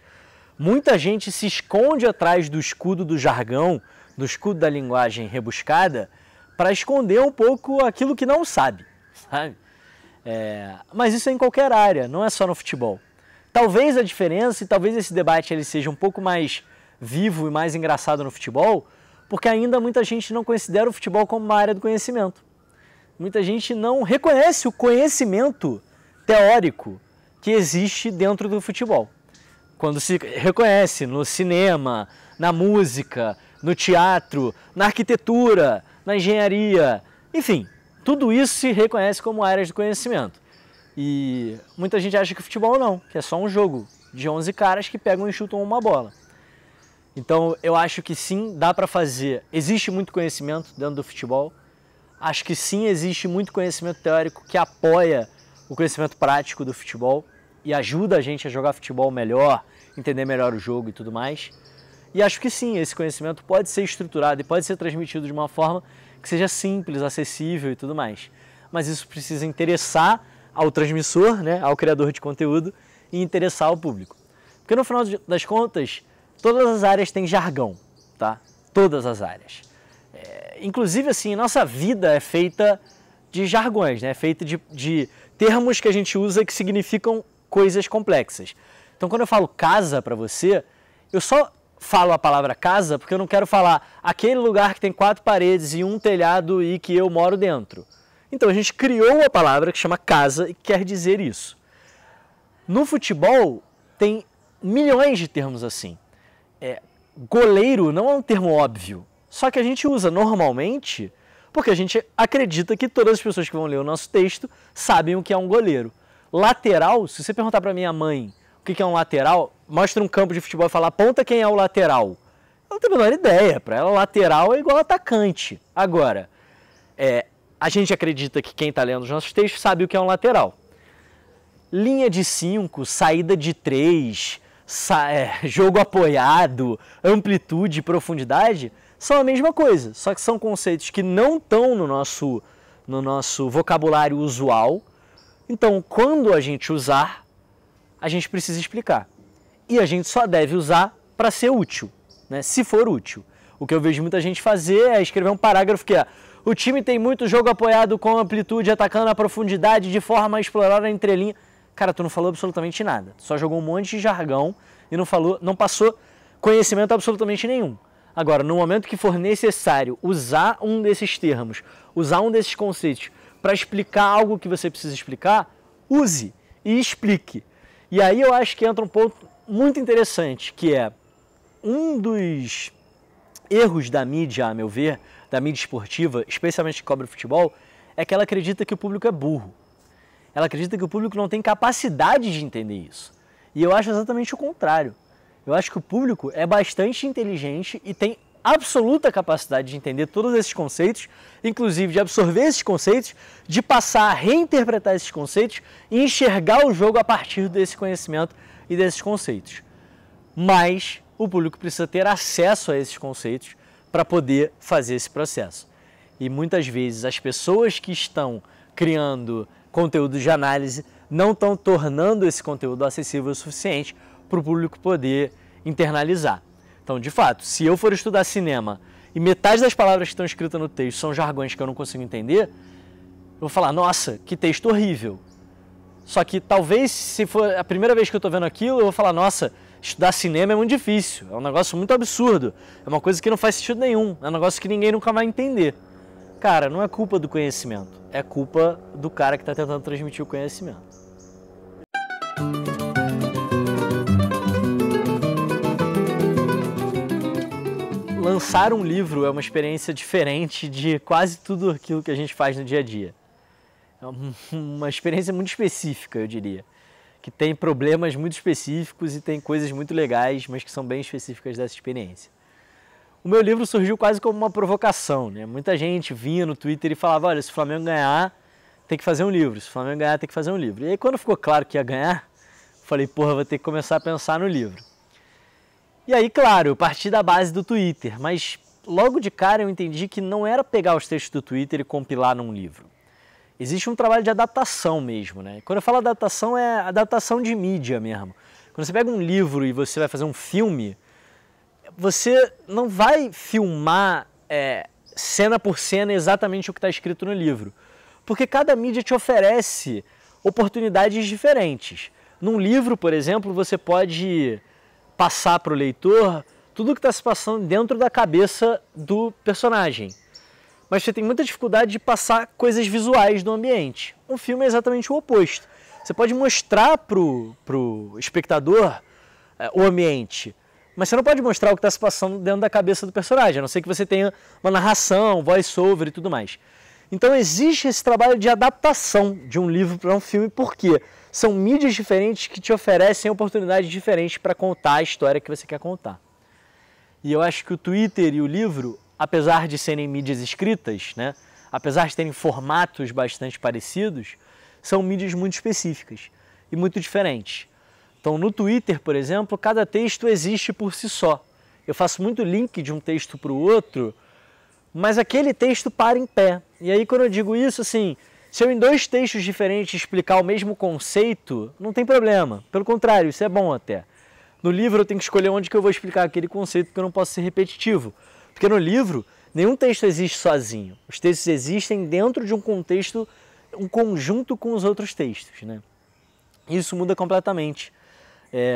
Muita gente se esconde atrás do escudo do jargão, do escudo da linguagem rebuscada, para esconder um pouco aquilo que não sabe, sabe? Mas isso é em qualquer área, não é só no futebol. Talvez a diferença e talvez esse debate ele seja um pouco mais vivo e mais engraçado no futebol, porque ainda muita gente não considera o futebol como uma área do conhecimento. Muita gente não reconhece o conhecimento teórico que existe dentro do futebol. Quando se reconhece no cinema, na música, no teatro, na arquitetura, na engenharia, enfim, tudo isso se reconhece como áreas de conhecimento. E muita gente acha que o futebol não, que é só um jogo de 11 caras que pegam e chutam uma bola. Então eu acho que sim, dá para fazer, existe muito conhecimento dentro do futebol, acho que sim, existe muito conhecimento teórico que apoia o conhecimento prático do futebol e ajuda a gente a jogar futebol melhor, entender melhor o jogo e tudo mais. E acho que sim, esse conhecimento pode ser estruturado e pode ser transmitido de uma forma que seja simples, acessível e tudo mais. Mas isso precisa interessar ao transmissor, né, ao criador de conteúdo e interessar ao público. Porque no final das contas, todas as áreas têm jargão, tá? Todas as áreas. Inclusive, assim, nossa vida é feita de jargões, né? É feita de termos que a gente usa que significam coisas complexas. Então, quando eu falo casa para você, eu só falo a palavra casa porque eu não quero falar aquele lugar que tem 4 paredes e um telhado e que eu moro dentro. Então, a gente criou a palavra que chama casa e quer dizer isso. No futebol, tem milhões de termos assim. Goleiro não é um termo óbvio, só que a gente usa normalmente porque a gente acredita que todas as pessoas que vão ler o nosso texto sabem o que é um goleiro. Lateral, se você perguntar para minha mãe o que é um lateral, mostra um campo de futebol e fala, aponta quem é o lateral. Ela não tem a menor ideia, para ela lateral é igual atacante. Agora, a gente acredita que quem está lendo os nossos textos sabe o que é um lateral. Linha de 5, saída de 3, jogo apoiado, amplitude e profundidade são a mesma coisa, só que são conceitos que não estão no nosso vocabulário usual. Então, quando a gente usar, a gente precisa explicar. E a gente só deve usar para ser útil, né? Se for útil. O que eu vejo muita gente fazer é escrever um parágrafo que é: o time tem muito jogo apoiado com amplitude, atacando a profundidade de forma a explorar a entrelinha. Cara, tu não falou absolutamente nada. Tu só jogou um monte de jargão e não passou conhecimento absolutamente nenhum. Agora, no momento que for necessário usar um desses termos, usar um desses conceitos para explicar algo que você precisa explicar, use e explique. E aí eu acho que entra um ponto muito interessante, que é um dos erros da mídia, a meu ver, da mídia esportiva, especialmente que cobre futebol, é que ela acredita que o público é burro. Ela acredita que o público não tem capacidade de entender isso. E eu acho exatamente o contrário. Eu acho que o público é bastante inteligente e tem absoluta capacidade de entender todos esses conceitos, inclusive de absorver esses conceitos, de passar a reinterpretar esses conceitos e enxergar o jogo a partir desse conhecimento e desses conceitos. Mas o público precisa ter acesso a esses conceitos para poder fazer esse processo. E muitas vezes as pessoas que estão criando conteúdo de análise não estão tornando esse conteúdo acessível o suficiente para o público poder internalizar. Então, de fato, se eu for estudar cinema e metade das palavras que estão escritas no texto são jargões que eu não consigo entender, eu vou falar, nossa, que texto horrível. Só que talvez, se for a primeira vez que eu estou vendo aquilo, eu vou falar, nossa, estudar cinema é muito difícil, é um negócio muito absurdo, é uma coisa que não faz sentido nenhum, é um negócio que ninguém nunca vai entender. Cara, não é culpa do conhecimento, é culpa do cara que está tentando transmitir o conhecimento. Lançar um livro é uma experiência diferente de quase tudo aquilo que a gente faz no dia a dia. É uma experiência muito específica, eu diria, que tem problemas muito específicos e tem coisas muito legais, mas que são bem específicas dessa experiência. O meu livro surgiu quase como uma provocação, né? Muita gente vinha no Twitter e falava, olha, se o Flamengo ganhar, tem que fazer um livro, se o Flamengo ganhar, tem que fazer um livro. E aí quando ficou claro que ia ganhar, eu falei, porra, vou ter que começar a pensar no livro. E aí, claro, eu parti da base do Twitter, mas logo de cara eu entendi que não era pegar os textos do Twitter e compilar num livro. Existe um trabalho de adaptação mesmo, né? Quando eu falo adaptação, é adaptação de mídia mesmo. Quando você pega um livro e você vai fazer um filme, você não vai filmar cena por cena exatamente o que está escrito no livro, porque cada mídia te oferece oportunidades diferentes. Num livro, por exemplo, você pode passar para o leitor tudo que está se passando dentro da cabeça do personagem. Mas você tem muita dificuldade de passar coisas visuais do ambiente. Um filme é exatamente o oposto. Você pode mostrar pro espectador o ambiente, mas você não pode mostrar o que está se passando dentro da cabeça do personagem, a não ser que você tenha uma narração, voice-over e tudo mais. Então existe esse trabalho de adaptação de um livro para um filme, porque são mídias diferentes que te oferecem oportunidades diferentes para contar a história que você quer contar. E eu acho que o Twitter e o livro, apesar de serem mídias escritas, né, apesar de terem formatos bastante parecidos, são mídias muito específicas e muito diferentes. Então, no Twitter, por exemplo, cada texto existe por si só. Eu faço muito link de um texto para o outro, mas aquele texto para em pé. E aí, quando eu digo isso, assim, se eu em 2 textos diferentes explicar o mesmo conceito, não tem problema. Pelo contrário, isso é bom até. No livro eu tenho que escolher onde que eu vou explicar aquele conceito, porque eu não posso ser repetitivo. Porque no livro, nenhum texto existe sozinho. Os textos existem dentro de um contexto, um conjunto com os outros textos, né? Isso muda completamente.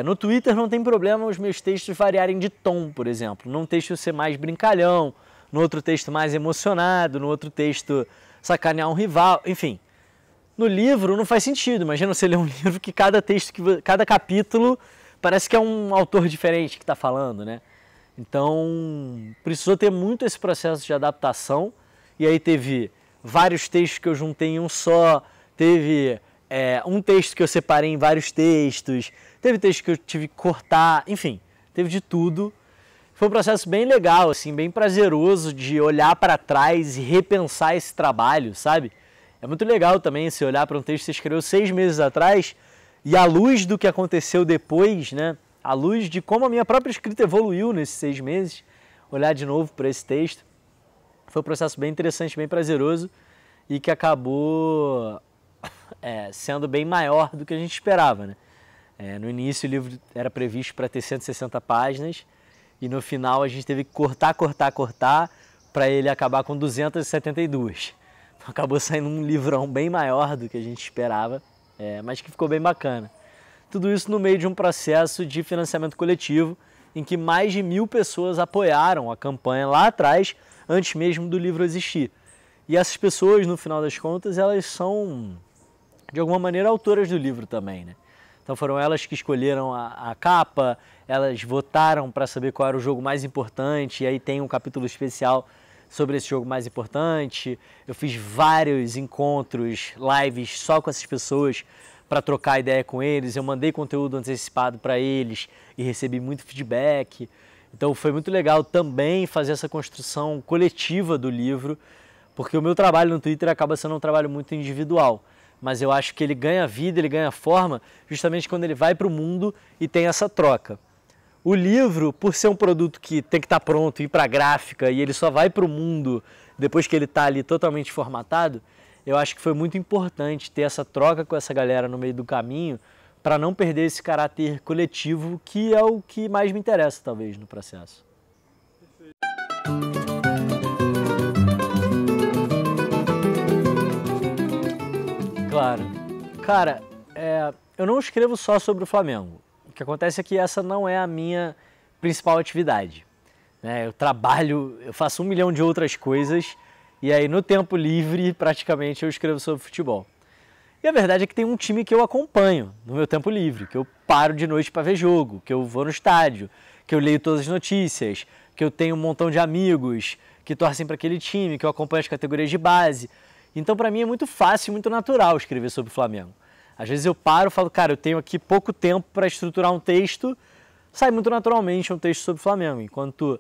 No Twitter não tem problema os meus textos variarem de tom, por exemplo. Num texto ser mais brincalhão, no outro texto mais emocionado, no outro texto sacanear um rival, enfim. No livro não faz sentido. Imagina você ler um livro que cada capítulo parece que é um autor diferente que está falando, né? Então, precisou ter muito esse processo de adaptação. E aí teve vários textos que eu juntei em um só, teve um texto que eu separei em vários textos, teve texto que eu tive que cortar, enfim, teve de tudo. Foi um processo bem legal, assim, bem prazeroso de olhar para trás e repensar esse trabalho, sabe? É muito legal também você olhar para um texto que você escreveu 6 meses atrás e à luz do que aconteceu depois, né? À luz de como a minha própria escrita evoluiu nesses 6 meses, olhar de novo para esse texto. Foi um processo bem interessante, bem prazeroso e que acabou sendo bem maior do que a gente esperava, né? No início o livro era previsto para ter 160 páginas e no final a gente teve que cortar para ele acabar com 272. Então acabou saindo um livrão bem maior do que a gente esperava, mas que ficou bem bacana. Tudo isso no meio de um processo de financiamento coletivo em que mais de 1.000 pessoas apoiaram a campanha lá atrás, antes mesmo do livro existir. E essas pessoas, no final das contas, elas são, de alguma maneira, autoras do livro também, né? Então foram elas que escolheram a capa, elas votaram para saber qual era o jogo mais importante, e aí tem um capítulo especial sobre esse jogo mais importante. Eu fiz vários encontros, lives só com essas pessoas para trocar ideia com eles. Eu mandei conteúdo antecipado para eles e recebi muito feedback. Então foi muito legal também fazer essa construção coletiva do livro, porque o meu trabalho no Twitter acaba sendo um trabalho muito individual. Mas eu acho que ele ganha vida, ele ganha forma, justamente quando ele vai para o mundo e tem essa troca. O livro, por ser um produto que tem que estar pronto, ir para a gráfica, e ele só vai para o mundo depois que ele está ali totalmente formatado, eu acho que foi muito importante ter essa troca com essa galera no meio do caminho, para não perder esse caráter coletivo, que é o que mais me interessa, talvez, no processo. Claro. Cara, eu não escrevo só sobre o Flamengo. O que acontece é que essa não é a minha principal atividade, né? Eu trabalho, eu faço 1 milhão de outras coisas e aí no tempo livre praticamente eu escrevo sobre futebol. E a verdade é que tem um time que eu acompanho no meu tempo livre, que eu paro de noite para ver jogo, que eu vou no estádio, que eu leio todas as notícias, que eu tenho um montão de amigos que torcem para aquele time, que eu acompanho as categorias de base. Então, para mim, é muito fácil e muito natural escrever sobre o Flamengo. Às vezes eu paro e falo, cara, eu tenho aqui pouco tempo para estruturar um texto, sai muito naturalmente um texto sobre o Flamengo. Enquanto,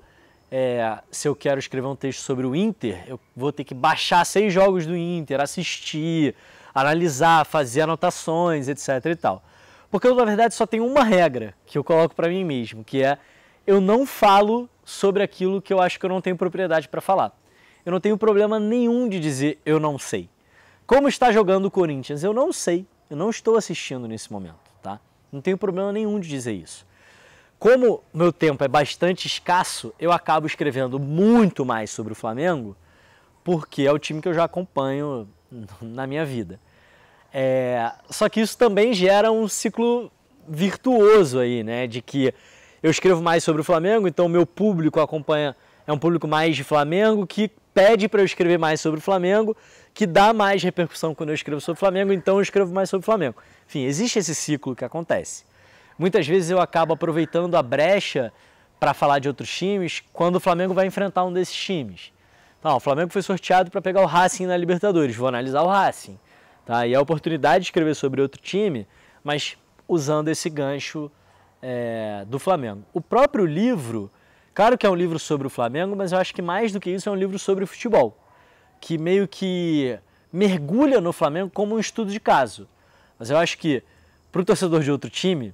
se eu quero escrever um texto sobre o Inter, eu vou ter que baixar 6 jogos do Inter, assistir, analisar, fazer anotações, etc. e tal. Porque eu, na verdade, só tenho uma regra que eu coloco para mim mesmo, que é eu não falo sobre aquilo que eu acho que eu não tenho propriedade para falar. Eu não tenho problema nenhum de dizer eu não sei. Como está jogando o Corinthians? Eu não sei. Eu não estou assistindo nesse momento, tá? Não tenho problema nenhum de dizer isso. Como meu tempo é bastante escasso, eu acabo escrevendo muito mais sobre o Flamengo, porque é o time que eu já acompanho na minha vida. Só que isso também gera um ciclo virtuoso aí, né? De que eu escrevo mais sobre o Flamengo, então o meu público acompanha, é um público mais de Flamengo, que pede para eu escrever mais sobre o Flamengo, que dá mais repercussão quando eu escrevo sobre o Flamengo, então eu escrevo mais sobre o Flamengo. Enfim, existe esse ciclo que acontece. Muitas vezes eu acabo aproveitando a brecha para falar de outros times quando o Flamengo vai enfrentar um desses times. Então, o Flamengo foi sorteado para pegar o Racing na Libertadores, vou analisar o Racing. Tá? E a oportunidade de escrever sobre outro time, mas usando esse gancho do Flamengo. O próprio livro, claro que é um livro sobre o Flamengo, mas eu acho que mais do que isso é um livro sobre o futebol, que meio que mergulha no Flamengo como um estudo de caso. Mas eu acho que para o torcedor de outro time,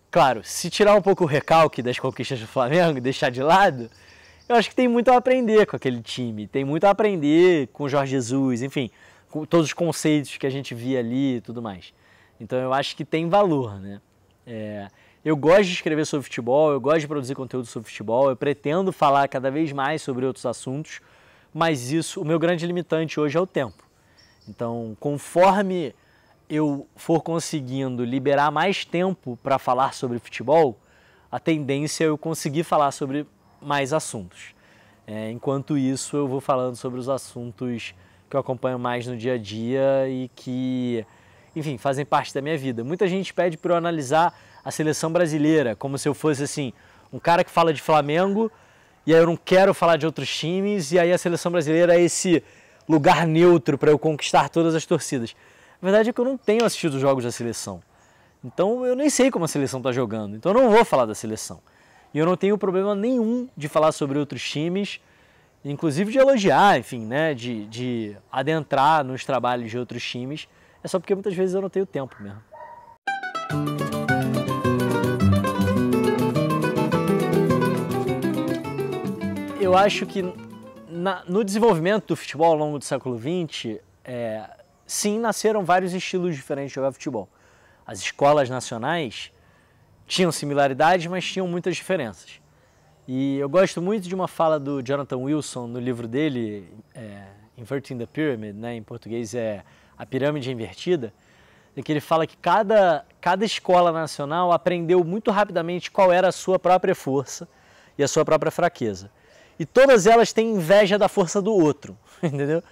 claro, se tirar um pouco o recalque das conquistas do Flamengo e deixar de lado, eu acho que tem muito a aprender com aquele time, tem muito a aprender com o Jorge Jesus, enfim, com todos os conceitos que a gente via ali e tudo mais. Então eu acho que tem valor, né? Eu gosto de escrever sobre futebol, eu gosto de produzir conteúdo sobre futebol, eu pretendo falar cada vez mais sobre outros assuntos, mas o meu grande limitante hoje é o tempo. Então, conforme eu for conseguindo liberar mais tempo para falar sobre futebol, a tendência é eu conseguir falar sobre mais assuntos. Enquanto isso, eu vou falando sobre os assuntos que eu acompanho mais no dia a dia e que, enfim, fazem parte da minha vida. Muita gente pede para eu analisar a seleção brasileira, como se eu fosse assim, um cara que fala de Flamengo, e aí eu não quero falar de outros times, e aí a seleção brasileira é esse lugar neutro para eu conquistar todas as torcidas. A verdade é que eu não tenho assistido os jogos da seleção, então eu nem sei como a seleção está jogando, então eu não vou falar da seleção. E eu não tenho problema nenhum de falar sobre outros times, inclusive de elogiar, enfim, né, de adentrar nos trabalhos de outros times, é só porque muitas vezes eu não tenho tempo mesmo. Eu acho que no desenvolvimento do futebol ao longo do século XX, sim, nasceram vários estilos diferentes de jogar futebol. As escolas nacionais tinham similaridades, mas tinham muitas diferenças. E eu gosto muito de uma fala do Jonathan Wilson no livro dele, Inverting the Pyramid, né? Em português é A Pirâmide Invertida, em que ele fala que cada escola nacional aprendeu muito rapidamente qual era a sua própria força e a sua própria fraqueza. E todas elas têm inveja da força do outro, entendeu?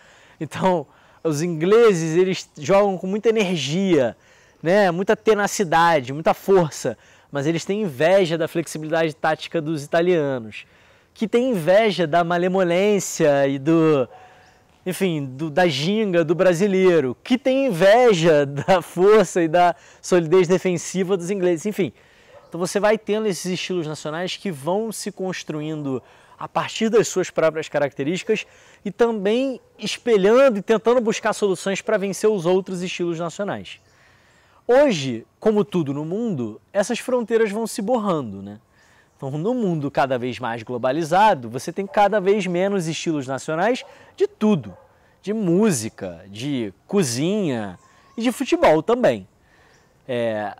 Então, os ingleses, eles jogam com muita energia, né? Muita tenacidade, muita força, mas eles têm inveja da flexibilidade tática dos italianos, que têm inveja da malemolência e da ginga do brasileiro, que tem inveja da força e da solidez defensiva dos ingleses, enfim. Então você vai tendo esses estilos nacionais que vão se construindo a partir das suas próprias características e também espelhando e tentando buscar soluções para vencer os outros estilos nacionais. Hoje, como tudo no mundo, essas fronteiras vão se borrando, né? Então, no mundo cada vez mais globalizado, você tem cada vez menos estilos nacionais de tudo. De música, de cozinha e de futebol também.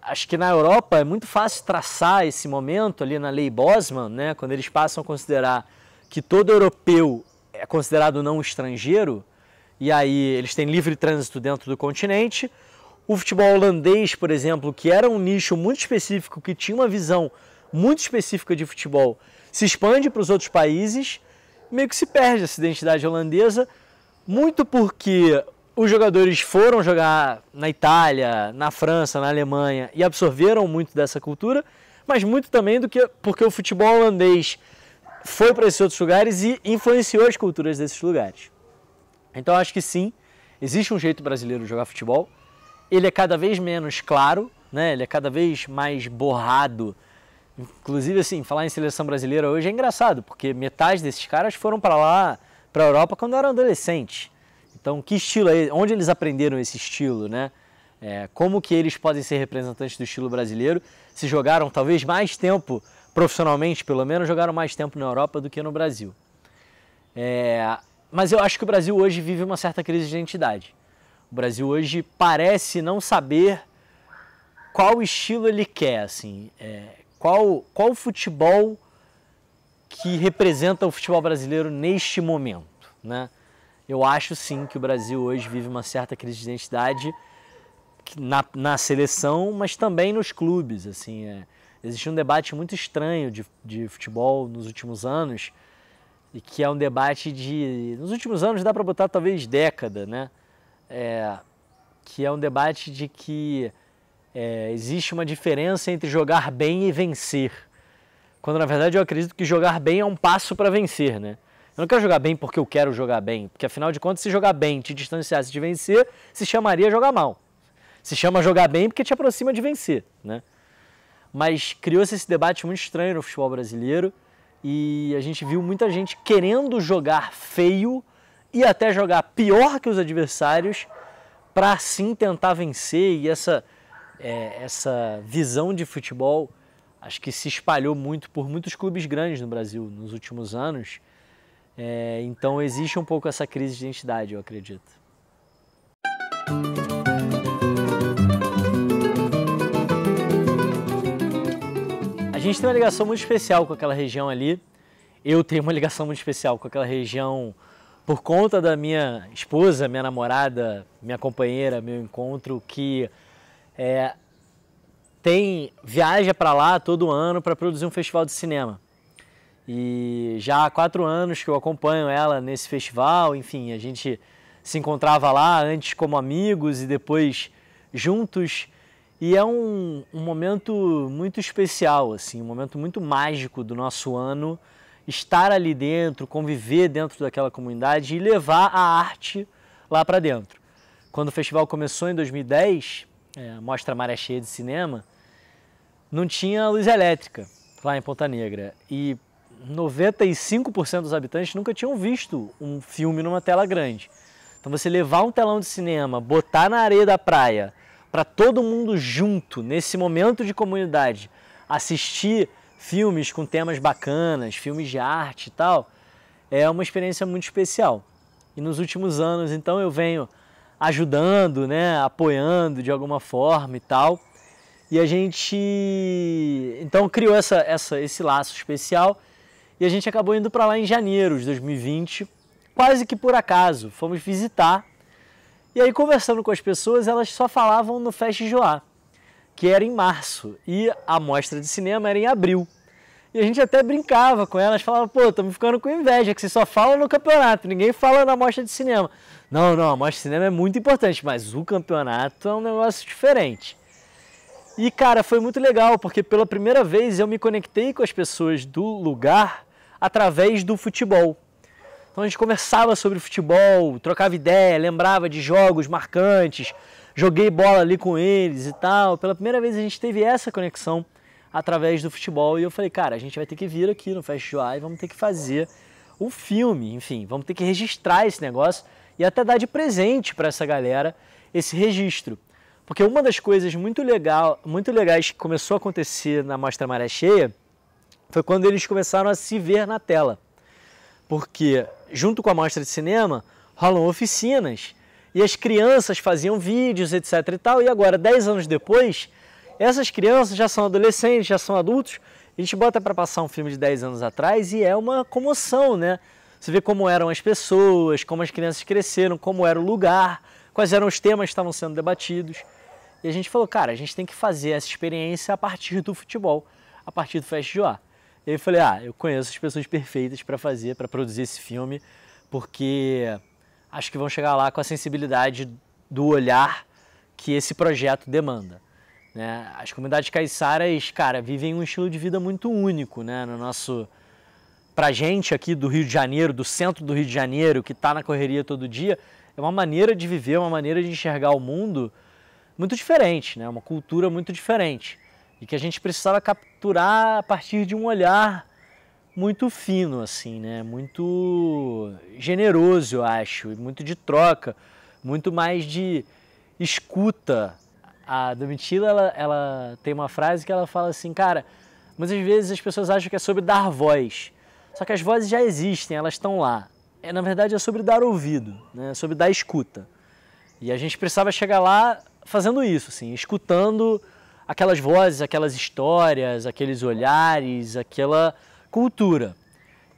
Acho que na Europa é muito fácil traçar esse momento ali na Lei Bosman, né? Quando eles passam a considerar que todo europeu é considerado não estrangeiro, e aí eles têm livre trânsito dentro do continente. O futebol holandês, por exemplo, que era um nicho muito específico, que tinha uma visão muito específica de futebol, se expande para os outros países, meio que se perde essa identidade holandesa, muito porque os jogadores foram jogar na Itália, na França, na Alemanha e absorveram muito dessa cultura, mas muito também porque o futebol holandês foi para esses outros lugares e influenciou as culturas desses lugares. Então acho que sim, existe um jeito brasileiro de jogar futebol. Ele é cada vez menos claro, né? Ele é cada vez mais borrado. Inclusive, assim, falar em seleção brasileira hoje é engraçado, porque metade desses caras foram para lá, para a Europa, quando eram adolescentes. Então, que estilo é? Onde eles aprenderam esse estilo, né? Como que eles podem ser representantes do estilo brasileiro? Se jogaram talvez mais tempo, profissionalmente pelo menos, jogaram mais tempo na Europa do que no Brasil. Mas eu acho que o Brasil hoje vive uma certa crise de identidade. O Brasil hoje parece não saber qual estilo ele quer, assim, qual futebol que representa o futebol brasileiro neste momento, né? Eu acho sim que o Brasil hoje vive uma certa crise de identidade na seleção, mas também nos clubes, assim, Existe um debate muito estranho de futebol nos últimos anos, e que é um debate nos últimos anos dá para botar talvez década, né? Que é um debate de que existe uma diferença entre jogar bem e vencer. Quando na verdade eu acredito que jogar bem é um passo para vencer, né? Eu não quero jogar bem porque eu quero jogar bem, porque afinal de contas, se jogar bem te distanciasse de vencer, se chamaria jogar mal. Se chama jogar bem porque te aproxima de vencer, né? Mas criou-se esse debate muito estranho no futebol brasileiro e a gente viu muita gente querendo jogar feio e até jogar pior que os adversários para assim tentar vencer, e essa visão de futebol acho que se espalhou muito por muitos clubes grandes no Brasil nos últimos anos. Então existe um pouco essa crise de identidade, eu acredito. A gente tem uma ligação muito especial com aquela região ali. Eu tenho uma ligação muito especial com aquela região por conta da minha esposa, minha namorada, minha companheira, meu encontro, que viaja para lá todo ano para produzir um festival de cinema. E já há 4 anos que eu acompanho ela nesse festival, enfim, a gente se encontrava lá antes como amigos e depois juntos. E é um momento muito especial, assim, um momento muito mágico do nosso ano, estar ali dentro, conviver dentro daquela comunidade e levar a arte lá para dentro. Quando o festival começou em 2010, a Mostra Maré Cheia de Cinema, não tinha luz elétrica lá em Ponta Negra e 95% dos habitantes nunca tinham visto um filme numa tela grande. Então você levar um telão de cinema, botar na areia da praia, para todo mundo junto, nesse momento de comunidade, assistir filmes com temas bacanas, filmes de arte e tal, é uma experiência muito especial. E nos últimos anos, então, eu venho ajudando, né, apoiando de alguma forma e tal. E a gente, então, criou esse laço especial e a gente acabou indo para lá em janeiro de 2020, quase que por acaso. Fomos visitar e aí, conversando com as pessoas, elas só falavam no Fest Joá, que era em março, e a mostra de cinema era em abril. E a gente até brincava com elas, falava, pô, estamos ficando com inveja, que vocês só falam no campeonato, ninguém fala na mostra de cinema. Não, a mostra de cinema é muito importante, mas o campeonato é um negócio diferente. E, cara, foi muito legal, porque pela primeira vez eu me conectei com as pessoas do lugar através do futebol. Então a gente conversava sobre futebol, trocava ideia, lembrava de jogos marcantes, joguei bola ali com eles e tal. Pela primeira vez a gente teve essa conexão através do futebol e eu falei, cara, a gente vai ter que vir aqui no Fest Joá e vamos ter que fazer o filme, enfim, vamos ter que registrar esse negócio e até dar de presente para essa galera esse registro. Porque uma das coisas muito legais que começou a acontecer na Mostra Maré Cheia foi quando eles começaram a se ver na tela. Porque junto com a mostra de cinema rolam oficinas e as crianças faziam vídeos, etc e tal, e agora, 10 anos depois, essas crianças já são adolescentes, já são adultos, a gente bota para passar um filme de 10 anos atrás e é uma comoção, né? Você vê como eram as pessoas, como as crianças cresceram, como era o lugar, quais eram os temas que estavam sendo debatidos. E a gente falou, cara, a gente tem que fazer essa experiência a partir do futebol, a partir do Fest Joá. E aí eu falei, eu conheço as pessoas perfeitas para produzir esse filme, porque acho que vão chegar lá com a sensibilidade do olhar que esse projeto demanda. Né? As comunidades caiçaras, cara, vivem um estilo de vida muito único, né? Pra gente aqui do Rio de Janeiro, do centro do Rio de Janeiro, que está na correria todo dia, é uma maneira de viver, uma maneira de enxergar o mundo muito diferente, né? Uma cultura muito diferente. E que a gente precisava capturar a partir de um olhar muito fino, assim, né? Muito generoso, eu acho, e muito de troca, muito mais de escuta. A Domitila, ela tem uma frase que ela fala assim, cara, muitas vezes as pessoas acham que é sobre dar voz, só que as vozes já existem, elas estão lá. Na verdade é sobre dar ouvido, né? É sobre dar escuta. E a gente precisava chegar lá fazendo isso, assim, escutando aquelas vozes, aquelas histórias, aqueles olhares, aquela cultura.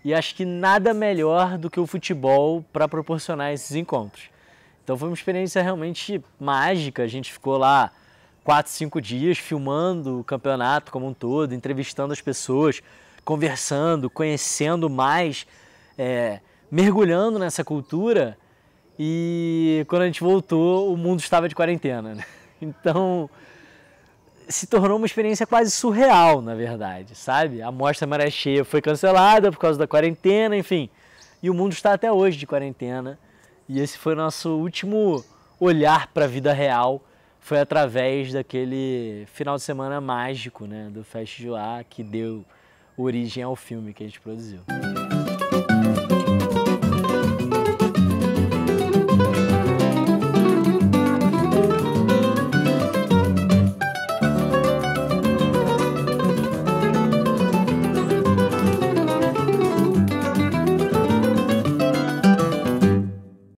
E acho que nada melhor do que o futebol para proporcionar esses encontros. Então foi uma experiência realmente mágica, a gente ficou lá 4, 5 dias filmando o campeonato como um todo, entrevistando as pessoas, conversando, conhecendo mais, mergulhando nessa cultura. E quando a gente voltou, o mundo estava de quarentena, né? Então, se tornou uma experiência quase surreal, na verdade, sabe? A Mostra Maré Cheia foi cancelada por causa da quarentena, enfim. E o mundo está até hoje de quarentena. E esse foi o nosso último olhar para a vida real. Foi através daquele final de semana mágico, né? Do Fest Joá, que deu origem ao filme que a gente produziu.